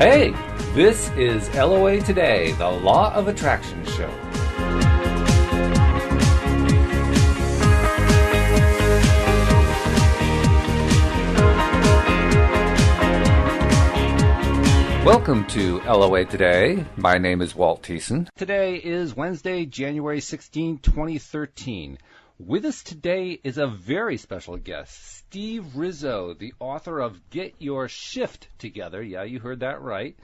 Hey, this is LOA Today, the Law of Attraction show. Welcome to LOA Today. My name is Walt Thiessen. Today is Wednesday, January 16, 2013. With us today is a very special guest, Steve Rizzo, the author of Get Your Shift Together. Yeah, you heard that right.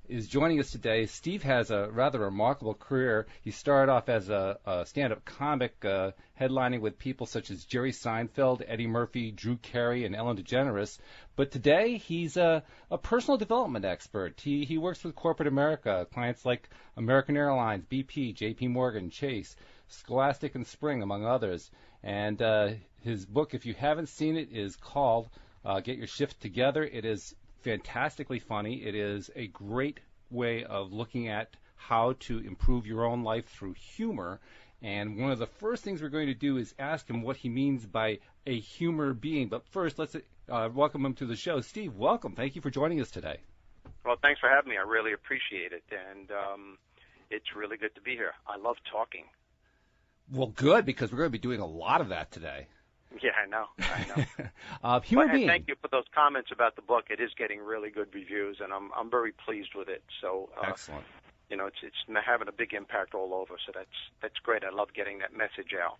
Is joining us today. Steve has a rather remarkable career. He started off as a stand-up comic, headlining with people such as Jerry Seinfeld, Eddie Murphy, Drew Carey, and Ellen DeGeneres. But today he's a personal development expert. He works with corporate America, clients like American Airlines, BP, JP Morgan, Chase, Scholastic and Spring, among others. And his book, if you haven't seen it, is called Get Your Shift Together. It is fantastically funny. It is a great way of looking at how to improve your own life through humor. And one of the first things we're going to do is ask him what he means by a humor being. But first, let's welcome him to the show. Steve, welcome. Thank you for joining us today. Well, thanks for having me. I really appreciate it. And it's really good to be here. I love talking. Well, good, because we're going to be doing a lot of that today. Yeah, I know. Humor being. Thank you for those comments about the book. It is getting really good reviews, and I'm very pleased with it. So excellent. You know, it's having a big impact all over. So that's great. I love getting that message out.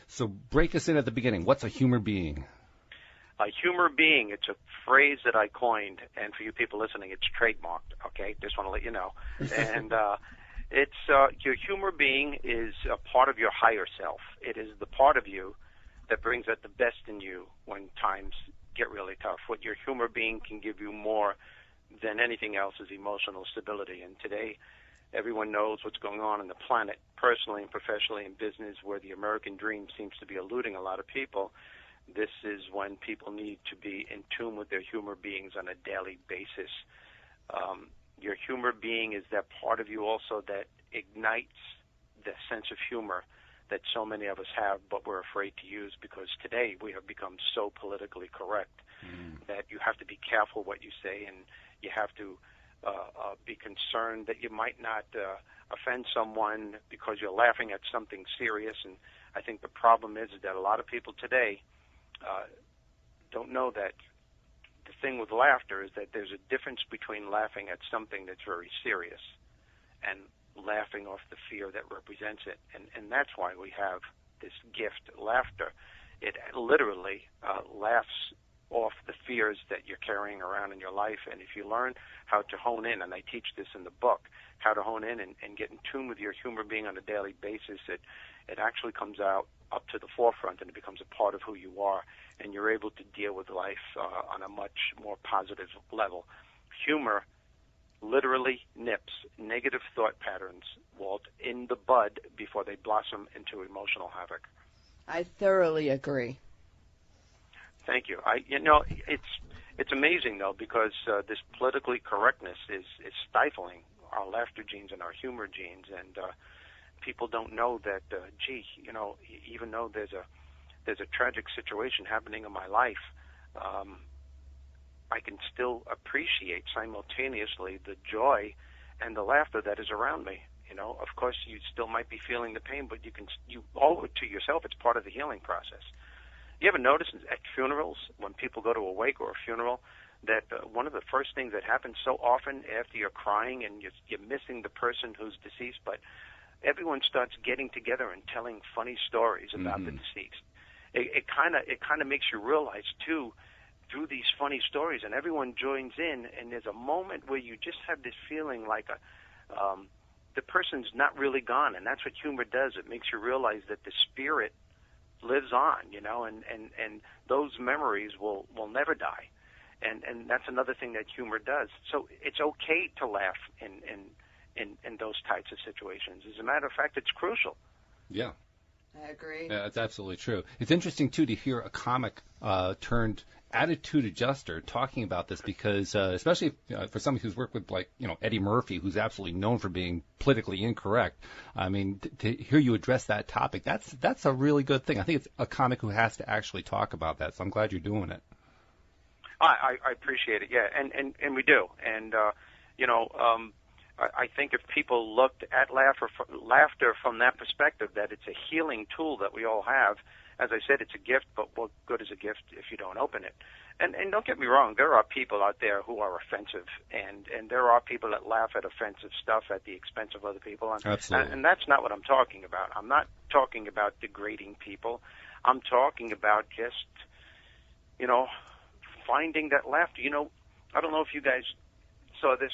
So break us in at the beginning. What's a humor being? A humor being, it's a phrase that I coined, and for you people listening, it's trademarked. Okay, just want to let you know. And it's your humor being is a part of your higher self. It is the part of you that brings out the best in you when times get really tough. What your humor being can give you more than anything else is emotional stability. And today, everyone knows what's going on the planet, personally and professionally in business, where the American dream seems to be eluding a lot of people. This is when people need to be in tune with their humor beings on a daily basis. Your humor being is that part of you also that ignites the sense of humor that so many of us have, but we're afraid to use because today we have become so politically correct that you have to be careful what you say, and you have to be concerned that you might not offend someone because you're laughing at something serious. And I think the problem is that a lot of people today don't know that the thing with laughter is that there's a difference between laughing at something that's very serious and laughing off the fear that represents it. And that's why we have this gift, laughter. It literally laughs off the fears that you're carrying around in your life. And if you learn how to hone in, and I teach this in the book, how to hone in and get in tune with your humor being on a daily basis, it actually comes out up to the forefront, and it becomes a part of who you are, and you're able to deal with life on a much more positive level. Humor literally nips negative thought patterns, Walt, in the bud before they blossom into emotional havoc. I thoroughly agree. Thank you. It's amazing though, because this politically correctness is stifling our laughter genes and our humor genes, and people don't know that. Even though there's a tragic situation happening in my life, I can still appreciate simultaneously the joy and the laughter that is around me. You know, of course, you still might be feeling the pain, but you owe it to yourself. It's part of the healing process. You ever notice at funerals, when people go to a wake or a funeral, that one of the first things that happens so often after you're crying and you're missing the person who's deceased, but everyone starts getting together and telling funny stories about the deceased. It kind of makes you realize too, through these funny stories, and everyone joins in, and there's a moment where you just have this feeling like the person's not really gone, and that's what humor does. It makes you realize that the spirit lives on, and those memories will never die, and that's another thing that humor does. So it's okay to laugh in those types of situations. As a matter of fact, it's crucial. Yeah. I agree. Yeah, that's absolutely true. It's interesting, too, to hear a comic turned attitude adjuster talking about this, because especially for somebody who's worked with, Eddie Murphy, who's absolutely known for being politically incorrect. I mean, to hear you address that topic, that's a really good thing. I think it's a comic who has to actually talk about that, so I'm glad you're doing it. I appreciate it, yeah, and we do. And I think if people looked at laughter from that perspective, that it's a healing tool that we all have. As I said, it's a gift, but what good is a gift if you don't open it? And don't get me wrong, there are people out there who are offensive, and there are people that laugh at offensive stuff at the expense of other people. Absolutely. And that's not what I'm talking about. I'm not talking about degrading people. I'm talking about just, finding that laughter. I don't know if you guys saw this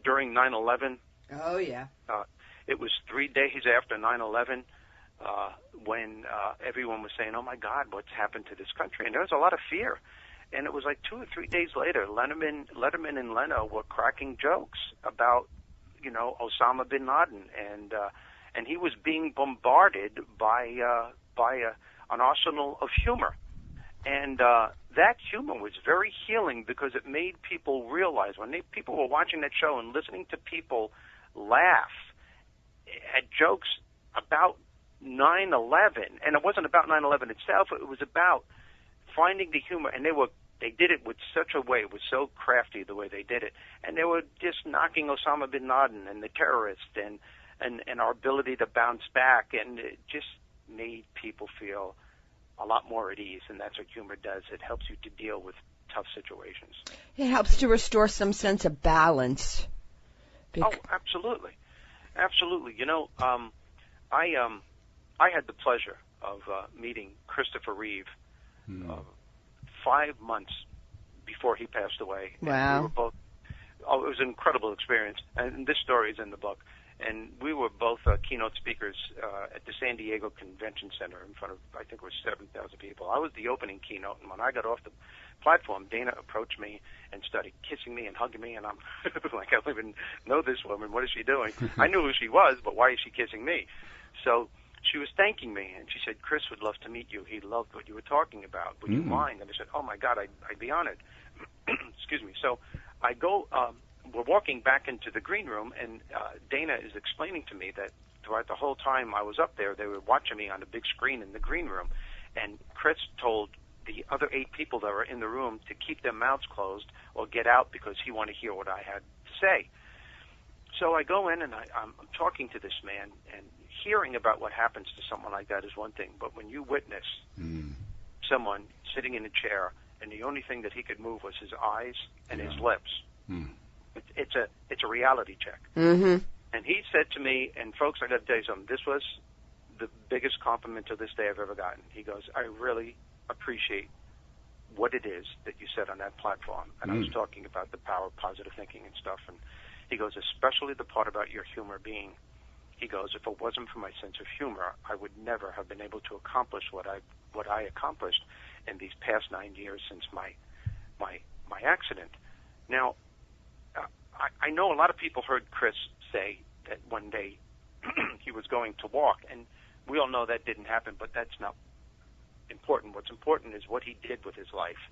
during 9/11. Oh, yeah. It was 3 days after 9/11 when everyone was saying, oh, my God, what's happened to this country? And there was a lot of fear. And it was like 2 or 3 days later, Letterman and Leno were cracking jokes about, Osama bin Laden. And he was being bombarded by an arsenal of humor. And that humor was very healing because it made people realize when people were watching that show and listening to people laugh at jokes about 9/11, and it wasn't about 9/11 itself, it was about finding the humor, and they did it with such a way, it was so crafty the way they did it, and they were just knocking Osama bin Laden and the terrorists and our ability to bounce back, and it just made people feel a lot more at ease, and that's what humor does. It helps you to deal with tough situations. It helps to restore some sense of balance. Oh, absolutely. Absolutely. I had the pleasure of meeting Christopher Reeve 5 months before he passed away. Wow. And we were both, it was an incredible experience, and this story is in the book. And we were both keynote speakers at the San Diego Convention Center in front of, I think it was 7,000 people. I was the opening keynote, and when I got off the platform, Dana approached me and started kissing me and hugging me, and I'm like, I don't even know this woman. What is she doing? I knew who she was, but why is she kissing me? So she was thanking me, and she said, Chris would love to meet you. He loved what you were talking about. Would you mind? And I said, oh, my God, I'd be honored. Excuse me. So I go... we're walking back into the green room, and Dana is explaining to me that throughout the whole time I was up there, they were watching me on a big screen in the green room. And Chris told the other 8 people that were in the room to keep their mouths closed or get out because he wanted to hear what I had to say. So I go in, and I'm talking to this man, and hearing about what happens to someone like that is one thing, but when you witness someone sitting in a chair, and the only thing that he could move was his eyes and his lips, it's a reality check. Mm-hmm. And he said to me, and folks, I got to tell you something, this was the biggest compliment to this day I've ever gotten. He goes, I really appreciate what it is that you said on that platform. And I was talking about the power of positive thinking and stuff. And he goes, especially the part about your humor being, he goes, if it wasn't for my sense of humor, I would never have been able to accomplish what I accomplished in these past 9 years since my accident. Now, I know a lot of people heard Chris say that one day he was going to walk, and we all know that didn't happen, but that's not important. What's important is what he did with his life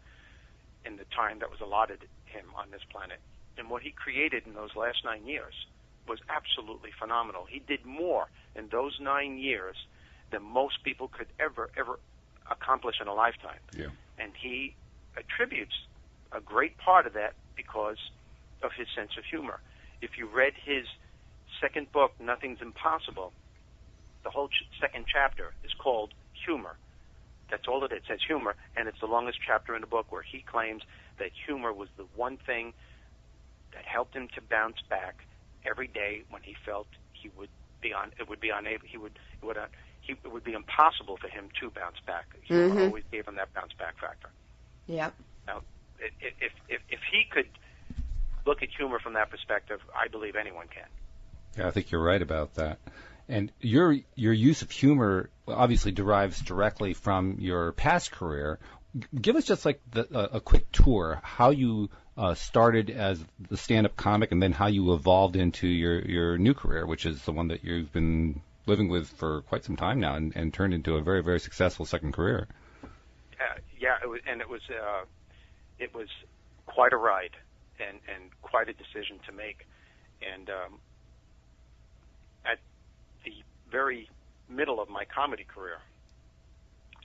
in the time that was allotted him on this planet. And what he created in those last 9 years was absolutely phenomenal. He did more in those 9 years than most people could ever accomplish in a lifetime. Yeah. And he attributes a great part of that because of his sense of humor. If you read his second book, Nothing's Impossible, the whole second chapter is called Humor. That's all it is. It says humor, and it's the longest chapter in the book where he claims that humor was the one thing that helped him to bounce back every day when he felt it would be impossible for him to bounce back. Humor always gave him that bounce back factor. Yep. Now, if he could look at humor from that perspective, I believe anyone can. Yeah, I think you're right about that. And your use of humor obviously derives directly from your past career. Give us just like a quick tour, how you started as the stand-up comic and then how you evolved into your new career, which is the one that you've been living with for quite some time now and turned into a very, very successful second career. It was quite a ride and quite a decision to make. And at the very middle of my comedy career,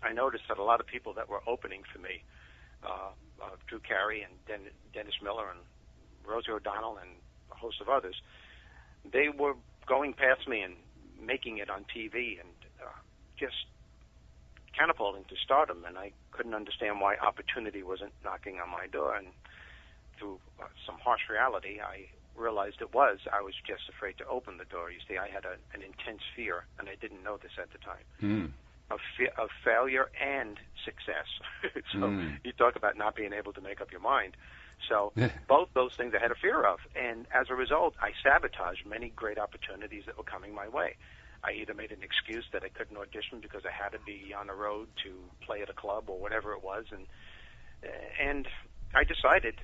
I noticed that a lot of people that were opening for me, Drew Carey and Dennis Miller and Rosie O'Donnell and a host of others, they were going past me and making it on TV and just catapulting to stardom, and I couldn't understand why opportunity wasn't knocking on my door. And through some harsh reality, I realized it was. I was just afraid to open the door. You see, I had an intense fear, and I didn't know this at the time, of failure and success. So you talk about not being able to make up your mind. So both those things I had a fear of, and as a result, I sabotaged many great opportunities that were coming my way. I either made an excuse that I couldn't audition because I had to be on the road to play at a club or whatever it was, and I decided,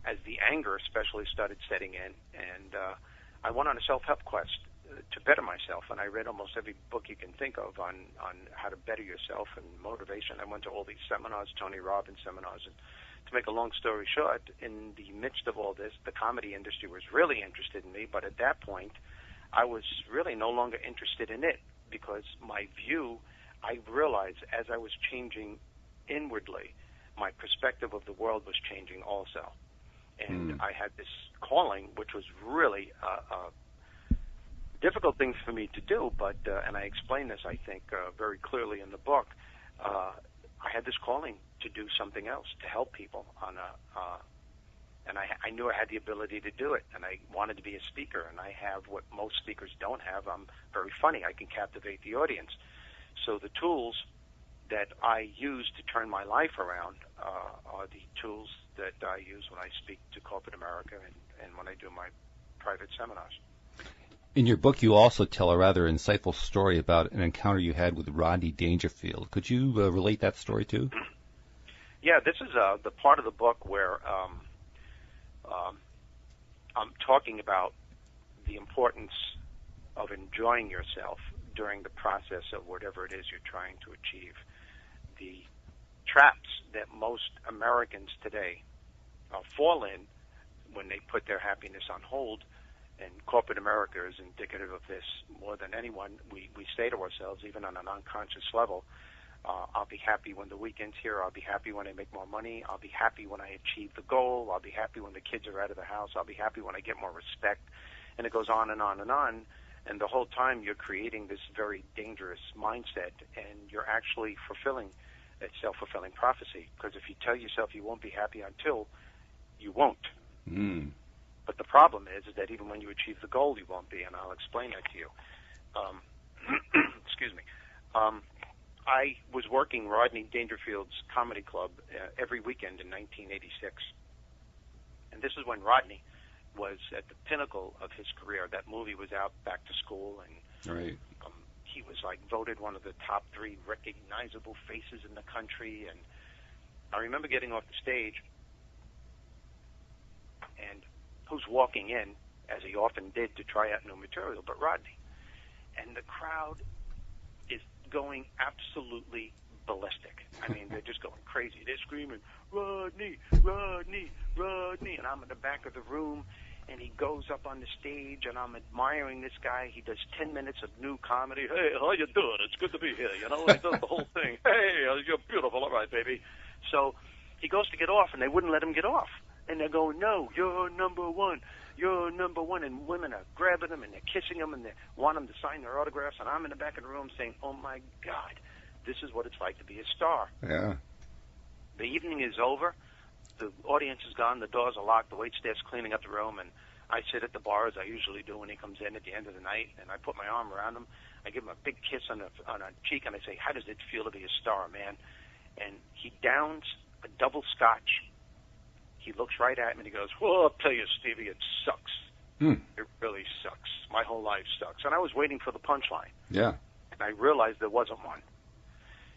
as the anger especially started setting in, and I went on a self-help quest to better myself, and I read almost every book you can think of on how to better yourself and motivation. I went to all these seminars, Tony Robbins seminars, and to make a long story short, in the midst of all this, the comedy industry was really interested in me, but at that point, I was really no longer interested in it because my view, I realized as I was changing inwardly, my perspective of the world was changing also. And I had this calling, which was really difficult things for me to do, but and I explain this, I think, very clearly in the book. I had this calling to do something else, to help people on and I knew I had the ability to do it, and I wanted to be a speaker, and I have what most speakers don't have. I'm very funny. I can captivate the audience. So the tools that I use to turn my life around are the tools that I use when I speak to corporate America and when I do my private seminars. In your book, you also tell a rather insightful story about an encounter you had with Rodney Dangerfield. Could you relate that story too? Yeah, this is the part of the book where I'm talking about the importance of enjoying yourself during the process of whatever it is you're trying to achieve. The traps that most Americans today fall in when they put their happiness on hold, and corporate America is indicative of this more than anyone. We say to ourselves, even on an unconscious level, I'll be happy when the weekend's here. I'll be happy when I make more money. I'll be happy when I achieve the goal. I'll be happy when the kids are out of the house. I'll be happy when I get more respect. And it goes on and on and on. And the whole time you're creating this very dangerous mindset, and you're actually fulfilling that self-fulfilling prophecy. Because if you tell yourself you won't be happy until, you won't. But the problem is that even when you achieve the goal, you won't be, and I'll explain that to you. Excuse me. I was working Rodney Dangerfield's comedy club every weekend in 1986. And this is when Rodney was at the pinnacle of his career. That movie was out, Back to School, and he was like voted one of the top 3 recognizable faces in the country. And I remember getting off the stage, and who's walking in, as he often did, to try out new material, but Rodney. And the crowd is going absolutely ballistic. I mean, they're just going crazy. They're screaming, Rodney, Rodney, Rodney. And I'm in the back of the room, and he goes up on the stage, and I'm admiring this guy. He does 10 minutes of new comedy. Hey, how you doing? It's good to be here. You know, he does the whole thing. Hey, you're beautiful. All right, baby. So he goes to get off, and they wouldn't let him get off. And they're going, no, you're number one. You're number one. And women are grabbing him, and they're kissing him, and they want him to sign their autographs. And I'm in the back of the room saying, oh, my God, this is what it's like to be a star. Yeah. The evening is over. The audience is gone. The doors are locked. The waitstaff's cleaning up the room. And I sit at the bar, as I usually do when he comes in at the end of the night, and I put my arm around him. I give him a big kiss on a cheek, and I say, how does it feel to be a star, man? And he downs a double scotch. He looks right at me and he goes, well, I'll tell you, Stevie, it sucks. It really sucks. My whole life sucks. And I was waiting for the punchline. Yeah. And I realized there wasn't one.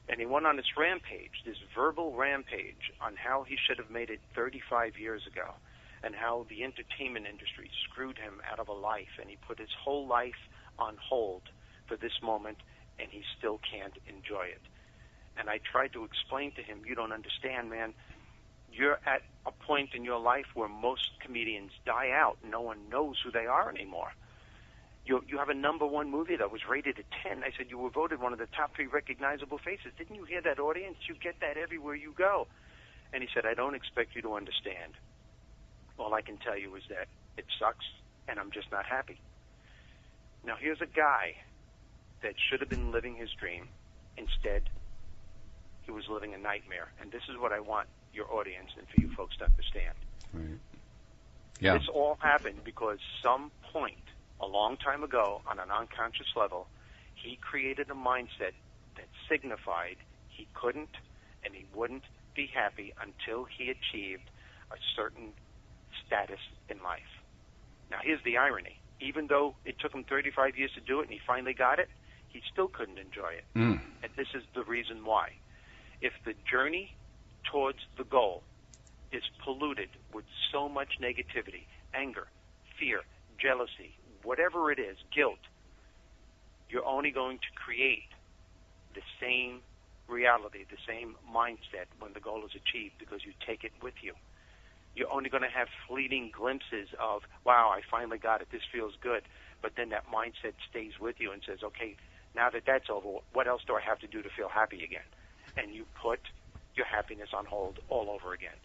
And he went on this rampage, this verbal rampage, on how he should have made it 35 years ago and how the entertainment industry screwed him out of a life, and he put his whole life on hold for this moment, and he still can't enjoy it. And I tried to explain to him, you don't understand, man. You're at a point in your life where most comedians die out. No one knows who they are anymore. You have a number one movie that was rated a 10. I said, you were voted one of the top 3 recognizable faces. Didn't you hear that, audience? You get that everywhere you go. And he said, I don't expect you to understand. All I can tell you is that It sucks, and I'm just not happy. Now, here's a guy that should have been living his dream. Instead, he was living a nightmare. And this is what I want your audience and for you folks to understand. Right. Yeah. This all happened because some point a long time ago on an unconscious level, he created a mindset that signified he couldn't and he wouldn't be happy until he achieved a certain status in life. Now, here's the irony. Even though it took him 35 years to do it and he finally got it, he still couldn't enjoy it. And this is the reason why. If the journey towards the goal is polluted with so much negativity, anger, fear, jealousy, whatever it is, guilt, you're only going to create the same reality, the same mindset when the goal is achieved because you take it with you. You're only going to have fleeting glimpses of, wow, I finally got it, this feels good. But then that mindset stays with you and says, okay, now that that's over, what else do I have to do to feel happy again? And you put your happiness on hold all over again.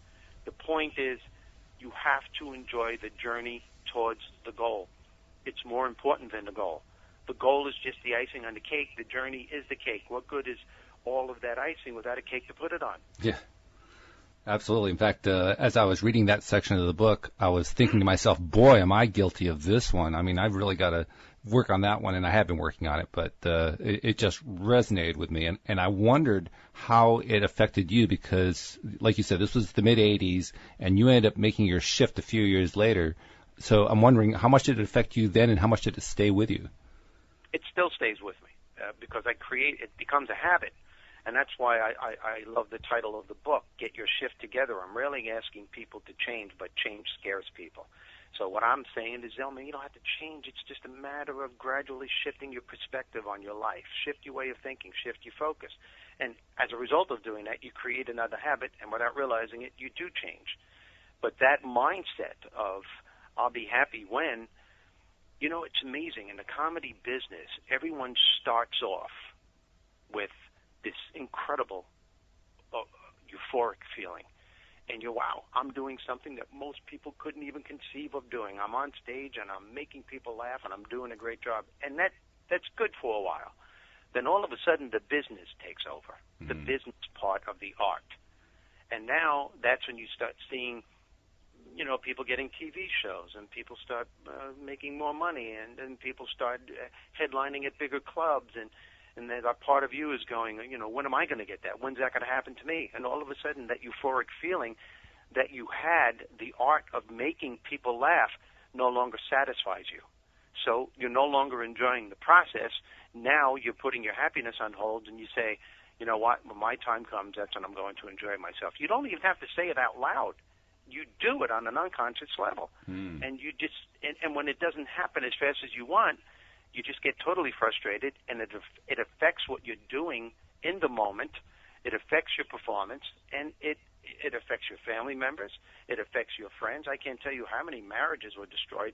The point is, you have to enjoy the journey towards the goal. It's more important than the goal. The goal is just the icing on the cake. The journey is the cake. What good is all of that icing without a cake to put it on? Yeah, absolutely. In fact, as I was reading that section of the book, I was thinking to myself, boy, am I guilty of this one. I mean, I've really got to work on that one, and I have been working on it, but it just resonated with me. And I wondered how it affected you because, like you said, this was the mid-'80s, and you ended up making your shift a few years later. So I'm wondering, how much did it affect you then, and how much did it stay with you? It still stays with me because it becomes a habit. And that's why I love the title of the book, Get Your Shift Together. I'm rarely asking people to change, but change scares people. So what I'm saying is, Zelman, you don't have to change. It's just a matter of gradually shifting your perspective on your life, shift your way of thinking, shift your focus. And as a result of doing that, you create another habit, and without realizing it, you do change. But that mindset of I'll be happy when, you know, it's amazing. In the comedy business, everyone starts off with this incredible euphoric feeling. And you're, wow, I'm doing something that most people couldn't even conceive of doing. I'm on stage and I'm making people laugh and I'm doing a great job. And that's good for a while. Then all of a sudden the business takes over, the business part of the art. And now that's when you start seeing, you know, people getting TV shows and people start making more money and then people start headlining at bigger clubs and then a part of you is going, you know, when am I going to get that? When's that going to happen to me? And all of a sudden that euphoric feeling that you had, the art of making people laugh, no longer satisfies you. So you're no longer enjoying the process. Now you're putting your happiness on hold and you say, you know what, when my time comes, that's when I'm going to enjoy myself. You don't even have to say it out loud. You do it on an unconscious level. And you just, and when it doesn't happen as fast as you want, you just get totally frustrated, and it affects what you're doing in the moment. It affects your performance, and it affects your family members. It affects your friends. I can't tell you how many marriages were destroyed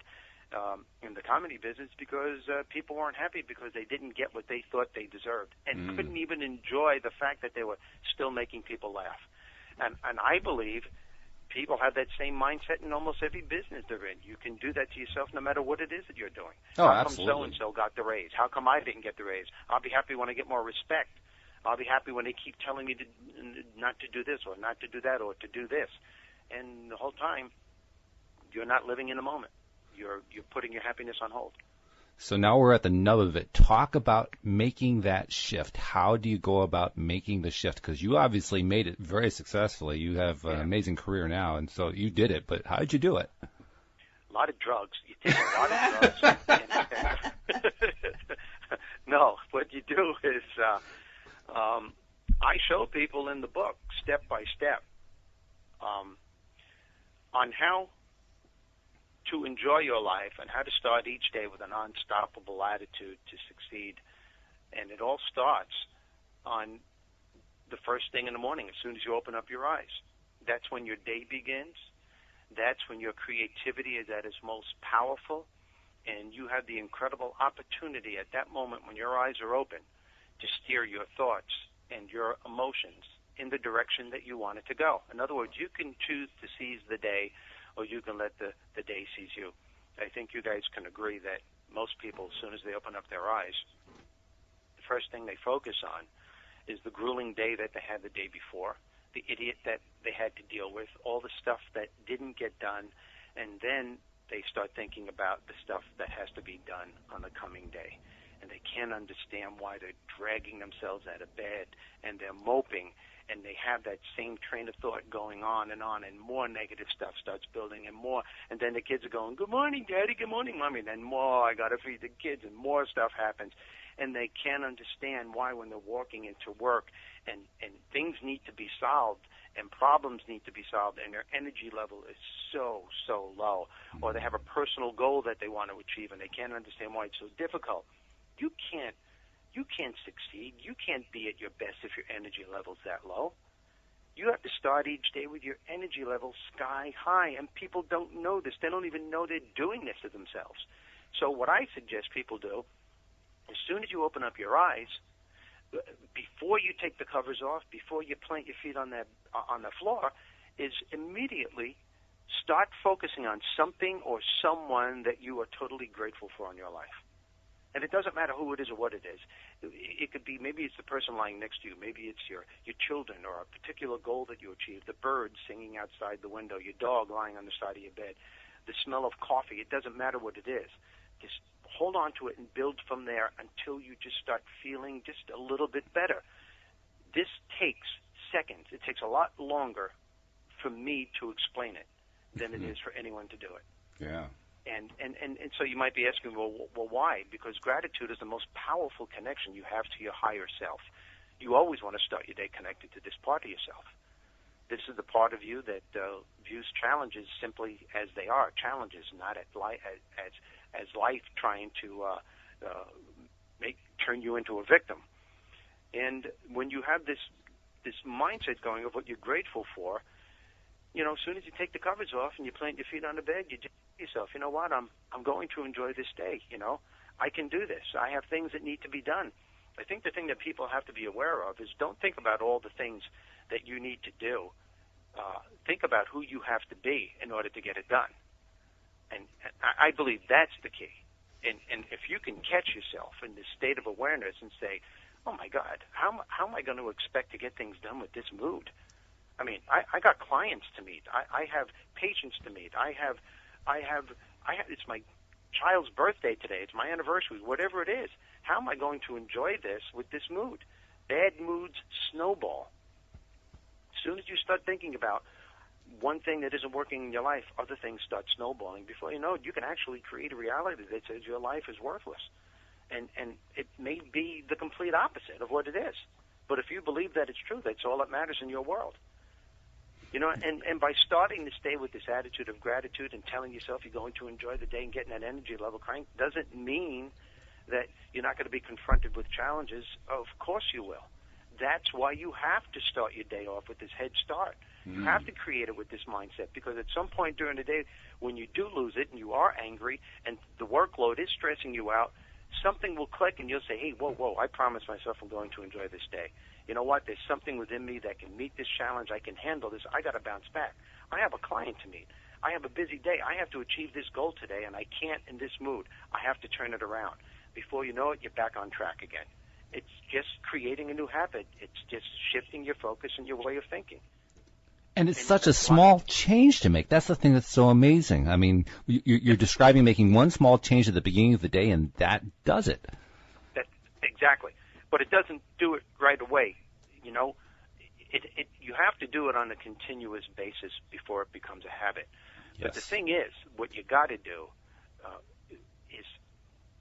in the comedy business because people weren't happy because they didn't get what they thought they deserved and couldn't even enjoy the fact that they were still making people laugh. And I believe people have that same mindset in almost every business they're in. You can do that to yourself no matter what it is that you're doing. Oh, How absolutely. come so-and-so got the raise? How come I didn't get the raise? I'll be happy when I get more respect. I'll be happy when they keep telling me not to do this or not to do that or to do this. And the whole time, you're not living in the moment. You're putting your happiness on hold. So now we're at the nub of it. Talk about making that shift. How do you go about making the shift? Because you obviously made it very successfully. You have an amazing career now, and so you did it. But how did you do it? A lot of drugs. You take a lot of drugs. No, what you do is I show people in the book step by step on how to enjoy your life and how to start each day with an unstoppable attitude to succeed. And it all starts on the first thing in the morning, as soon as you open up your eyes. That's when your day begins. That's when your creativity is at its most powerful. And you have the incredible opportunity at that moment when your eyes are open to steer your thoughts and your emotions in the direction that you want it to go. In other words, you can choose to seize the day or you can let the day seize you. I think you guys can agree that most people, as soon as they open up their eyes, the first thing they focus on is the grueling day that they had the day before, the idiot that they had to deal with, all the stuff that didn't get done, and then they start thinking about the stuff that has to be done on the coming day. And they can't understand why they're dragging themselves out of bed, and they're moping, and they have that same train of thought going on, and more negative stuff starts building, and more, and then the kids are going, "Good morning, Daddy, good morning, Mommy," and then more, "I got to feed the kids," and more stuff happens. And they can't understand why when they're walking into work and things need to be solved and problems need to be solved and their energy level is so low, or they have a personal goal that they want to achieve and they can't understand why it's so difficult. You can't succeed. You can't be at your best if your energy level's that low. You have to start each day with your energy level sky high, and people don't know this. They don't even know they're doing this to themselves. So what I suggest people do, as soon as you open up your eyes, before you take the covers off, before you plant your feet on the floor, is immediately start focusing on something or someone that you are totally grateful for in your life. And it doesn't matter who it is or what it is. It could be, maybe it's the person lying next to you, maybe it's your children or a particular goal that you achieved, the birds singing outside the window, your dog lying on the side of your bed, the smell of coffee. It doesn't matter what it is. Just hold on to it and build from there until you just start feeling just a little bit better. This takes seconds. It takes a lot longer for me to explain it than it is for anyone to do it. Yeah. And so you might be asking, well, why? Because gratitude is the most powerful connection you have to your higher self. You always want to start your day connected to this part of yourself. This is the part of you that views challenges simply as they are, challenges, not as life trying to turn you into a victim. And when you have this mindset going of what you're grateful for, as soon as you take the covers off and you plant your feet on the bed, you just say to yourself, you know what, I'm going to enjoy this day. I can do this. I have things that need to be done. I think the thing that people have to be aware of is don't think about all the things that you need to do. Think about who you have to be in order to get it done. And I believe that's the key. And if you can catch yourself in this state of awareness and say, oh, my God, how am I going to expect to get things done with this mood? I mean, I got clients to meet. I have patients to meet. It's my child's birthday today. It's my anniversary, whatever it is. How am I going to enjoy this with this mood? Bad moods snowball. As soon as you start thinking about one thing that isn't working in your life, other things start snowballing. Before you know it, you can actually create a reality that says your life is worthless. And it may be the complete opposite of what it is. But if you believe that it's true, that's all that matters in your world. And by starting this day with this attitude of gratitude and telling yourself you're going to enjoy the day and getting that energy level cranked doesn't mean that you're not going to be confronted with challenges. Of course you will. That's why you have to start your day off with this head start. You have to create it with this mindset, because at some point during the day when you do lose it and you are angry and the workload is stressing you out, something will click and you'll say, hey, whoa, I promised myself I'm going to enjoy this day. You know what? There's something within me that can meet this challenge. I can handle this. I got to bounce back. I have a client to meet. I have a busy day. I have to achieve this goal today, and I can't in this mood. I have to turn it around. Before you know it, you're back on track again. It's just creating a new habit. It's just shifting your focus and your way of thinking. And it's such a small change to make. That's the thing that's so amazing. I mean, you're describing making one small change at the beginning of the day, and that does it. Exactly. But it doesn't do it right away. You have to do it on a continuous basis before it becomes a habit. Yes. But the thing is, what you got to do is,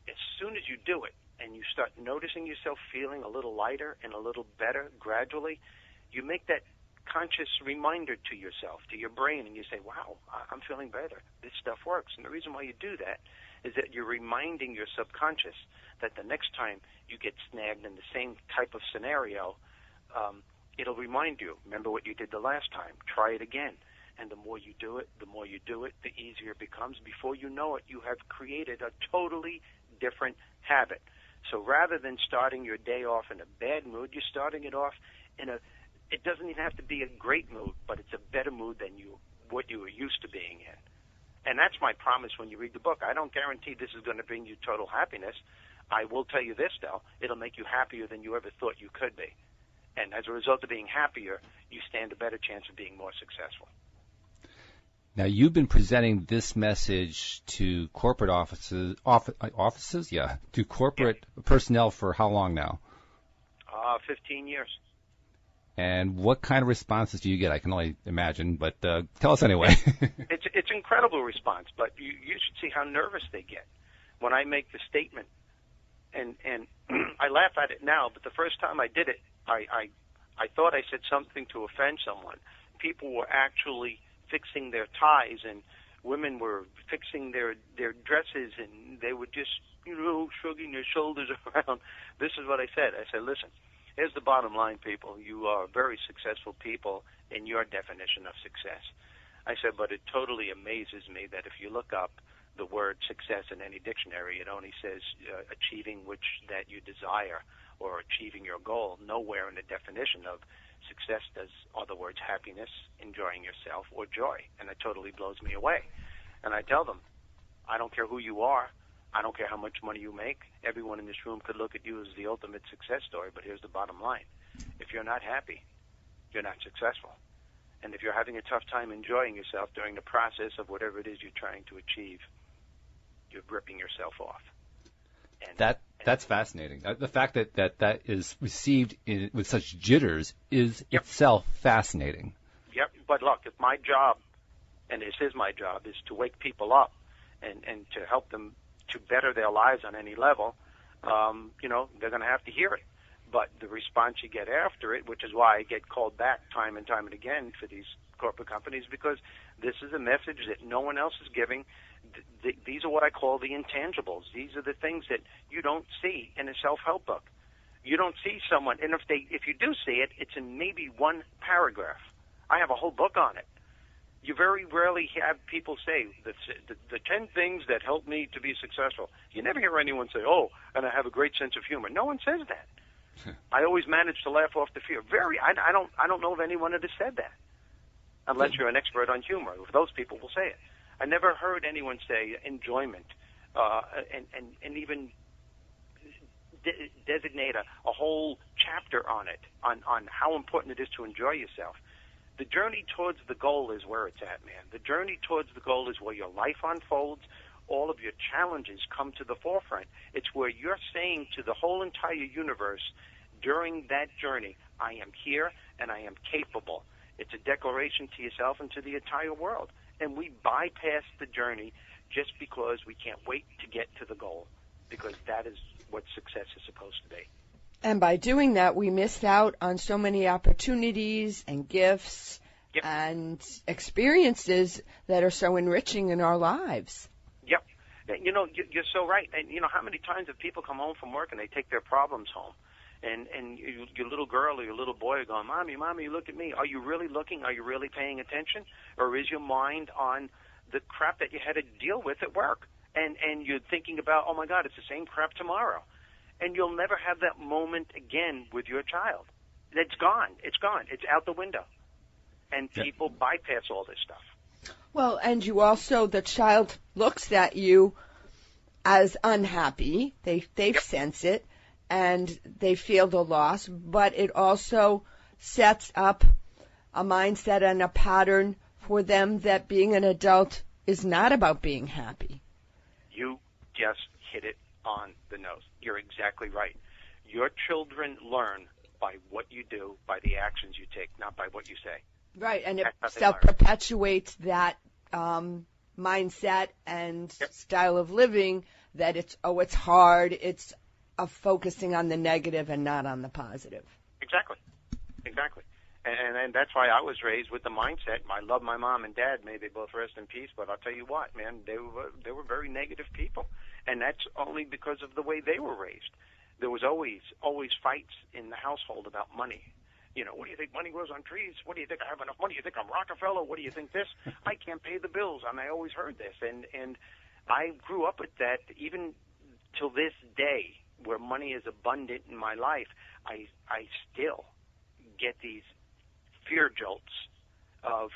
as soon as you do it and you start noticing yourself feeling a little lighter and a little better gradually, you make that conscious reminder to yourself, to your brain, and you say, wow, I'm feeling better. This stuff works. And the reason why you do that is that you're reminding your subconscious that the next time you get snagged in the same type of scenario, it'll remind you, remember what you did the last time, try it again. And the more you do it, the easier it becomes. Before you know it, you have created a totally different habit. So rather than starting your day off in a bad mood, you're starting it off in it doesn't even have to be a great mood, but it's a better mood than what you were used to being in. And that's my promise when you read the book. I don't guarantee this is going to bring you total happiness. I will tell you this, though. It'll make you happier than you ever thought you could be. And as a result of being happier, you stand a better chance of being more successful. Now, you've been presenting this message to corporate to corporate personnel for how long now? 15 years. And what kind of responses do you get? I can only imagine, but tell us anyway. It's incredible response, but you should see how nervous they get when I make the statement. And I laugh at it now, but the first time I did it, I thought I said something to offend someone. People were actually fixing their ties, and women were fixing their dresses, and they were just, shrugging their shoulders around. This is what I said. I said, listen, here's the bottom line, people. You are very successful people in your definition of success. I said, but it totally amazes me that if you look up the word success in any dictionary, it only says achieving which that you desire or achieving your goal. Nowhere in the definition of success are the words happiness, enjoying yourself, or joy. And it totally blows me away. And I tell them, I don't care who you are. I don't care how much money you make. Everyone in this room could look at you as the ultimate success story, but here's the bottom line. If you're not happy, you're not successful. And if you're having a tough time enjoying yourself during the process of whatever it is you're trying to achieve, you're ripping yourself off. And that's fascinating. The fact that is received with such jitters is itself fascinating. Yep. But look, if my job, and this is my job, is to wake people up and to help them to better their lives on any level, they're going to have to hear it. But the response you get after it, which is why I get called back time and time and again for these corporate companies, because this is a message that no one else is giving. These are what I call the intangibles. These are the things that you don't see in a self-help book. You don't see someone, and if you do see it, it's in maybe one paragraph. I have a whole book on it. You very rarely have people say the 10 things that help me to be successful. You never hear anyone say, "Oh, and I have a great sense of humor." No one says that. I always manage to laugh off the fear. I don't know of anyone that has said that, unless you're an expert on humor. Those people will say it. I never heard anyone say enjoyment, and even designate a whole chapter on it, on how important it is to enjoy yourself. The journey towards the goal is where it's at, man. The journey towards the goal is where your life unfolds. All of your challenges come to the forefront. It's where you're saying to the whole entire universe during that journey, I am here and I am capable. It's a declaration to yourself and to the entire world. And we bypass the journey just because we can't wait to get to the goal, because that is what success is supposed to be. And by doing that, we missed out on so many opportunities and gifts and experiences that are so enriching in our lives. Yep. You're so right. And, how many times have people come home from work and they take their problems home? And your little girl or your little boy are going, Mommy, look at me. Are you really looking? Are you really paying attention? Or is your mind on the crap that you had to deal with at work? And you're thinking about, oh, my God, it's the same crap tomorrow. And you'll never have that moment again with your child. It's gone. It's gone. It's out the window. And people bypass all this stuff. Well, and you also, the child looks at you as unhappy. They sense it. And they feel the loss, but it also sets up a mindset and a pattern for them that being an adult is not about being happy. You just hit it on the nose. You're exactly right. Your children learn by what you do, by the actions you take, not by what you say. Right, and it self-perpetuates that mindset and style of living that it's hard, it's of focusing on the negative and not on the positive. Exactly. And that's why I was raised with the mindset. I love my mom and dad. May they both rest in peace. But I'll tell you what, man, they were very negative people, and that's only because of the way they were raised. There was always fights in the household about money. What do you think money grows on trees? What do you think I have enough money? You think I'm Rockefeller? What do you think this? I can't pay the bills. And I always heard this, and I grew up with that even till this day, where money is abundant in my life. I still get these fear jolts of,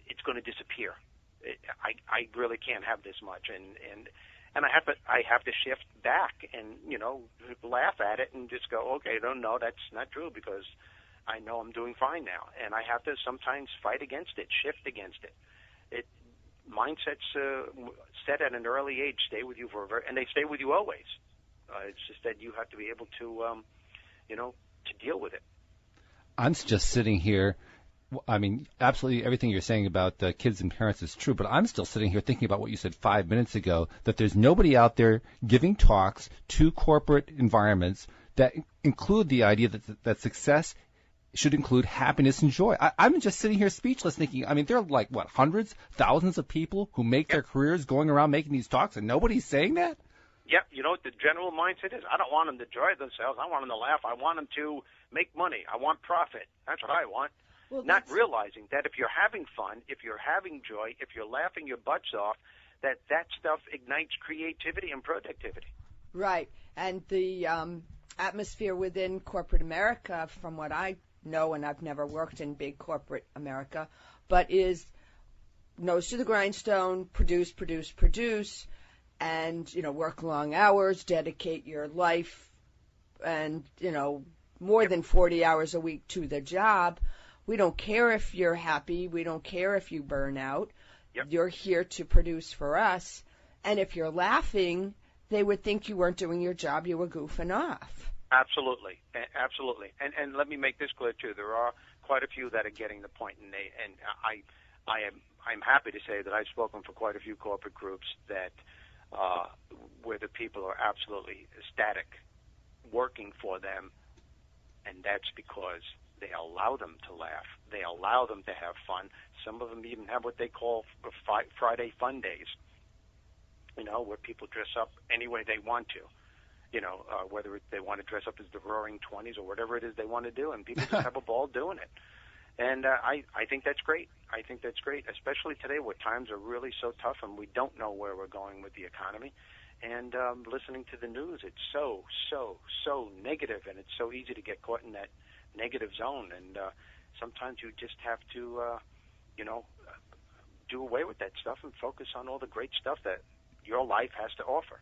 it's going to disappear. I really can't have this much, and I have to shift back and laugh at it and just go, okay, no, that's not true, because I know I'm doing fine now, and I have to sometimes fight against it, shift against it. Mindsets set at an early age stay with you and they stay with you always. It's just that you have to be able to to deal with it. I'm just sitting here. I mean, absolutely everything you're saying about kids and parents is true, but I'm still sitting here thinking about what you said 5 minutes ago, that there's nobody out there giving talks to corporate environments that include the idea that success should include happiness and joy. I'm just sitting here speechless thinking, I mean, there are like, hundreds, thousands of people who make their careers going around making these talks, and nobody's saying that? Yeah, you know what the general mindset is? I don't want them to enjoy themselves. I want them to laugh. I want them to make money. I want profit. That's what I want. Well, not realizing that if you're having fun, if you're having joy, if you're laughing your butts off, that stuff ignites creativity and productivity. Right. And the atmosphere within corporate America, from what I know, and I've never worked in big corporate America, but is nose to the grindstone, produce, and, work long hours, dedicate your life and, more than 40 hours a week to the job. We don't care if you're happy. We don't care if you burn out. Yep. You're here to produce for us. And if you're laughing, they would think you weren't doing your job. You were goofing off. Absolutely. Absolutely. And let me make this clear, too. There are quite a few that are getting the point. And I'm happy to say that I've spoken for quite a few corporate groups that where the people are absolutely ecstatic working for them. And that's because they allow them to laugh. They allow them to have fun. Some of them even have what they call Friday fun days, where people dress up any way they want to, whether they want to dress up as the Roaring Twenties or whatever it is they want to do, and people just have a ball doing it. And I think that's great. I think that's great, especially today where times are really so tough and we don't know where we're going with the economy. And listening to the news, it's so negative, and it's so easy to get caught in that negative zone, and sometimes you just have to do away with that stuff and focus on all the great stuff that your life has to offer.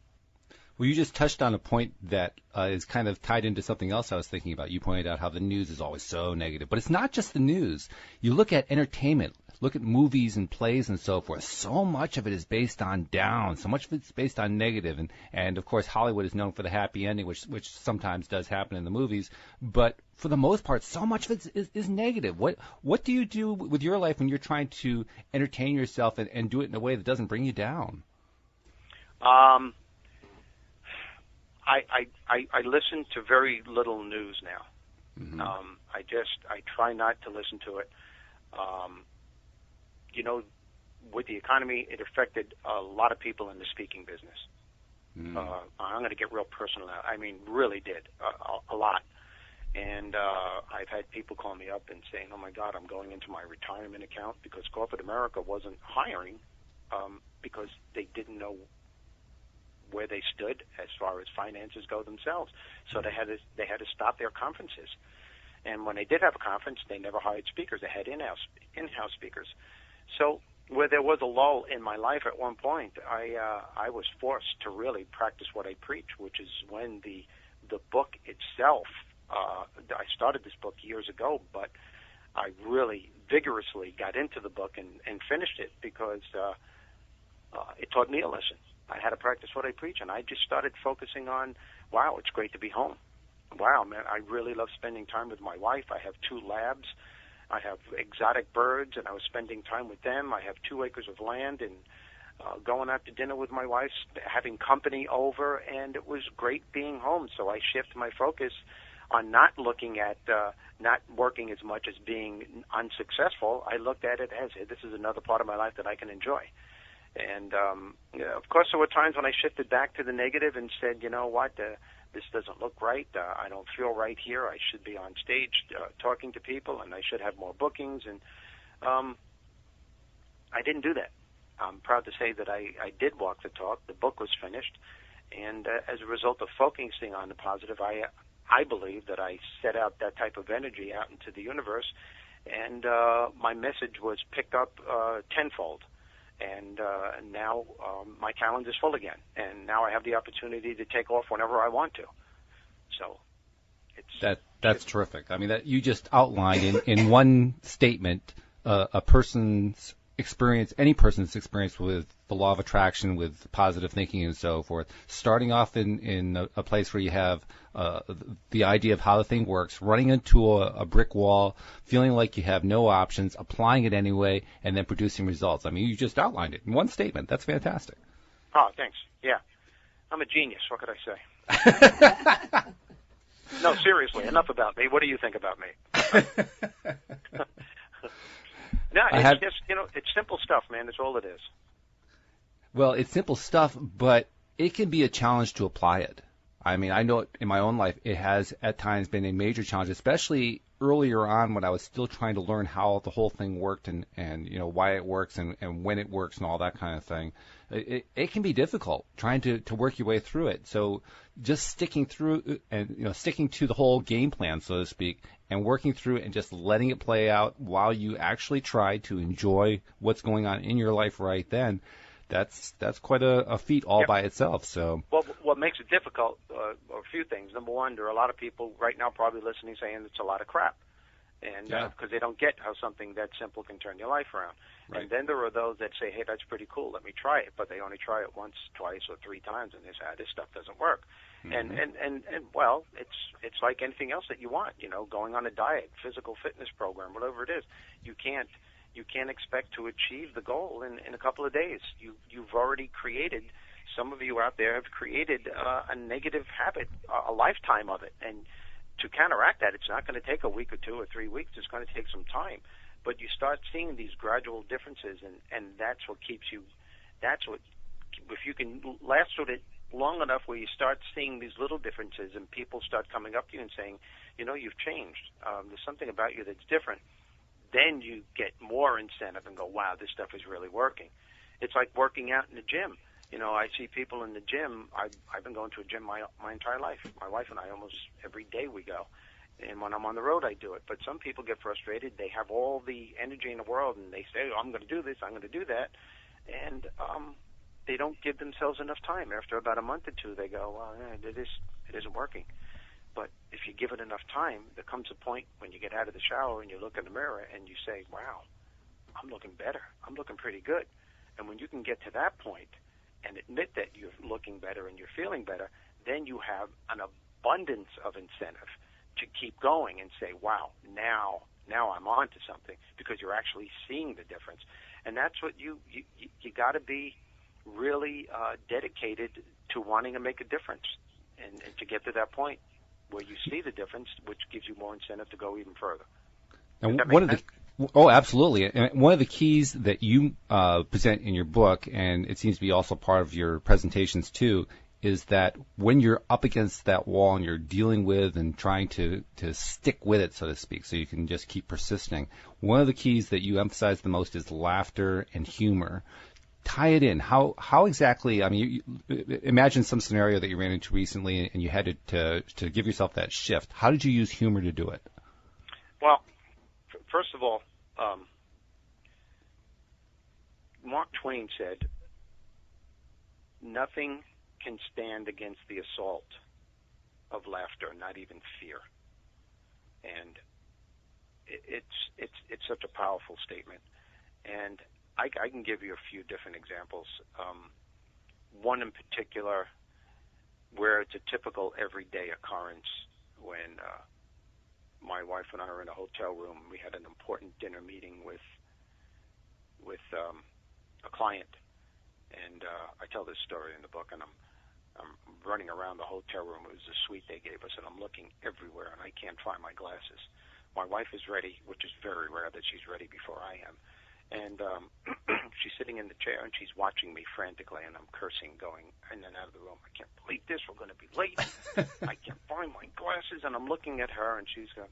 Well, you just touched on a point that is kind of tied into something else I was thinking about. You pointed out how the news is always so negative, but it's not just the news. You look at entertainment, look at movies and plays and so forth. So much of it is based on down. So much of it's based on negative. And of course, Hollywood is known for the happy ending, which sometimes does happen in the movies. But for the most part, so much of it is negative. What do you do with your life when you're trying to entertain yourself and do it in a way that doesn't bring you down? I listen to very little news now. Mm-hmm. I try not to listen to it. With the economy, it affected a lot of people in the speaking business. Mm. I'm going to get real personal now. I mean, really did a lot. And I've had people call me up and saying, "Oh my God, I'm going into my retirement account," because corporate America wasn't hiring because they didn't know where they stood as far as finances go themselves. So they had to stop their conferences. And when they did have a conference, they never hired speakers. They had in-house speakers. So where there was a lull in my life at one point, I was forced to really practice what I preach, which is when the book itself, I started this book years ago, but I really vigorously got into the book and finished it because it taught me a lesson. I had to practice what I preach, and I just started focusing on, wow, it's great to be home. Wow, man, I really love spending time with my wife. I have 2 labs. I have exotic birds, and I was spending time with them. I have 2 acres of land, and going out to dinner with my wife, having company over, and it was great being home. So I shifted my focus on not looking at not working as much as being unsuccessful. I looked at it as, hey, this is another part of my life that I can enjoy. And, of course, there were times when I shifted back to the negative and said, you know what, this doesn't look right. I don't feel right here. I should be on stage talking to people, and I should have more bookings. And I didn't do that. I'm proud to say that I did walk the talk. The book was finished. And as a result of focusing on the positive, I believe that I set out that type of energy out into the universe, and my message was picked up tenfold. And now my calendar's full again, and now I have the opportunity to take off whenever I want to. So that's terrific. I mean, that you just outlined in one statement a person's experience, any person's experience with the law of attraction, with positive thinking and so forth, starting off in a place where you have the idea of how the thing works, running into a brick wall, feeling like you have no options, applying it anyway, and then producing results. I mean, you just outlined it in one statement. That's fantastic. Oh, thanks. Yeah. I'm a genius. What could I say? No, seriously, enough about me. What do you think about me? No, it's just, it's simple stuff, man. That's all it is. Well, it's simple stuff, but it can be a challenge to apply it. I mean, I know in my own life it has at times been a major challenge, especially earlier on when I was still trying to learn how the whole thing worked and why it works and when it works and all that kind of thing. It can be difficult trying to work your way through it. So just sticking through and sticking to the whole game plan, so to speak, and working through it and just letting it play out while you actually try to enjoy what's going on in your life right then. That's quite a feat all by itself. So, well, what makes it difficult are a few things. Number one, there are a lot of people right now probably listening saying it's a lot of crap, and because they don't get how something that simple can turn your life around. Right. And then there are those that say, "Hey, that's pretty cool. Let me try it," but they only try it once, twice, or three times, and they say, "This stuff doesn't work." Mm-hmm. And well, it's like anything else that you want. Going on a diet, physical fitness program, whatever it is, you can't expect to achieve the goal in a couple of days. You've already created, some of you out there have created a negative habit, a lifetime of it. And to counteract that, it's not going to take a week or 2 or 3 weeks. It's going to take some time. But you start seeing these gradual differences, and that's what keeps you, if you can last with it long enough where you start seeing these little differences and people start coming up to you and saying, you've changed. There's something about you that's different. Then you get more incentive and go, wow, this stuff is really working. It's like working out in the gym. I see people in the gym. I've been going to a gym my entire life. My wife and I, almost every day we go. And when I'm on the road, I do it. But some people get frustrated. They have all the energy in the world, and they say, I'm going to do this, I'm going to do that. And they don't give themselves enough time. After about a month or two, they go, well, it isn't working. But if you give it enough time, there comes a point when you get out of the shower and you look in the mirror and you say, wow, I'm looking better. I'm looking pretty good. And when you can get to that point and admit that you're looking better and you're feeling better, then you have an abundance of incentive to keep going and say, wow, now I'm on to something, because you're actually seeing the difference. And that's what you got to be really dedicated to wanting to make a difference and to get to that point where you see the difference, which gives you more incentive to go even further. And absolutely. And one of the keys that you present in your book, and it seems to be also part of your presentations too, is that when you're up against that wall and you're dealing with and trying to stick with it, so to speak, so you can just keep persisting, one of the keys that you emphasize the most is laughter and humor. Tie it in. How exactly? I mean, imagine some scenario that you ran into recently, and you had to give yourself that shift. How did you use humor to do it? Well, first of all, Mark Twain said, "Nothing can stand against the assault of laughter, not even fear." And it's such a powerful statement. And I can give you a few different examples. One in particular where it's a typical everyday occurrence when my wife and I were in a hotel room. We had an important dinner meeting with a client, and I tell this story in the book, and I'm running around the hotel room. It was a suite they gave us, and I'm looking everywhere, and I can't find my glasses. My wife is ready, which is very rare that she's ready before I am. And she's sitting in the chair, and she's watching me frantically, and I'm cursing, going in and out of the room. I can't believe this. We're going to be late. I can't find my glasses. And I'm looking at her, and she's going,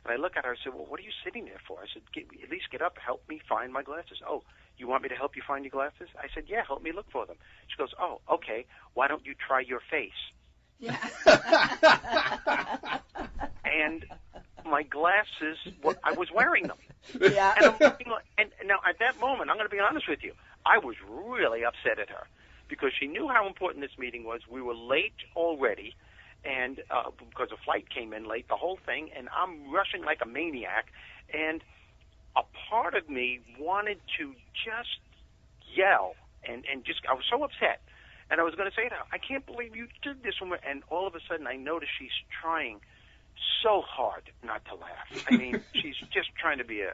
And I look at her and say, well, what are you sitting there for? I said, at least get up, help me find my glasses. Oh, you want me to help you find your glasses? I said, yeah, help me look for them. She goes, oh, okay, why don't you try your face? Yeah. And my glasses, I was wearing them. Yeah. And I'm looking, and Now, at that moment, I'm going to be honest with you, I was really upset at her because she knew how important this meeting was. We were late already, and because a flight came in late, the whole thing, and I'm rushing like a maniac, and a part of me wanted to just yell, and just, I was so upset. And I was going to say to her, I can't believe you did this. And all of a sudden, I noticed she's trying so hard not to laugh. I mean, she's just trying to be a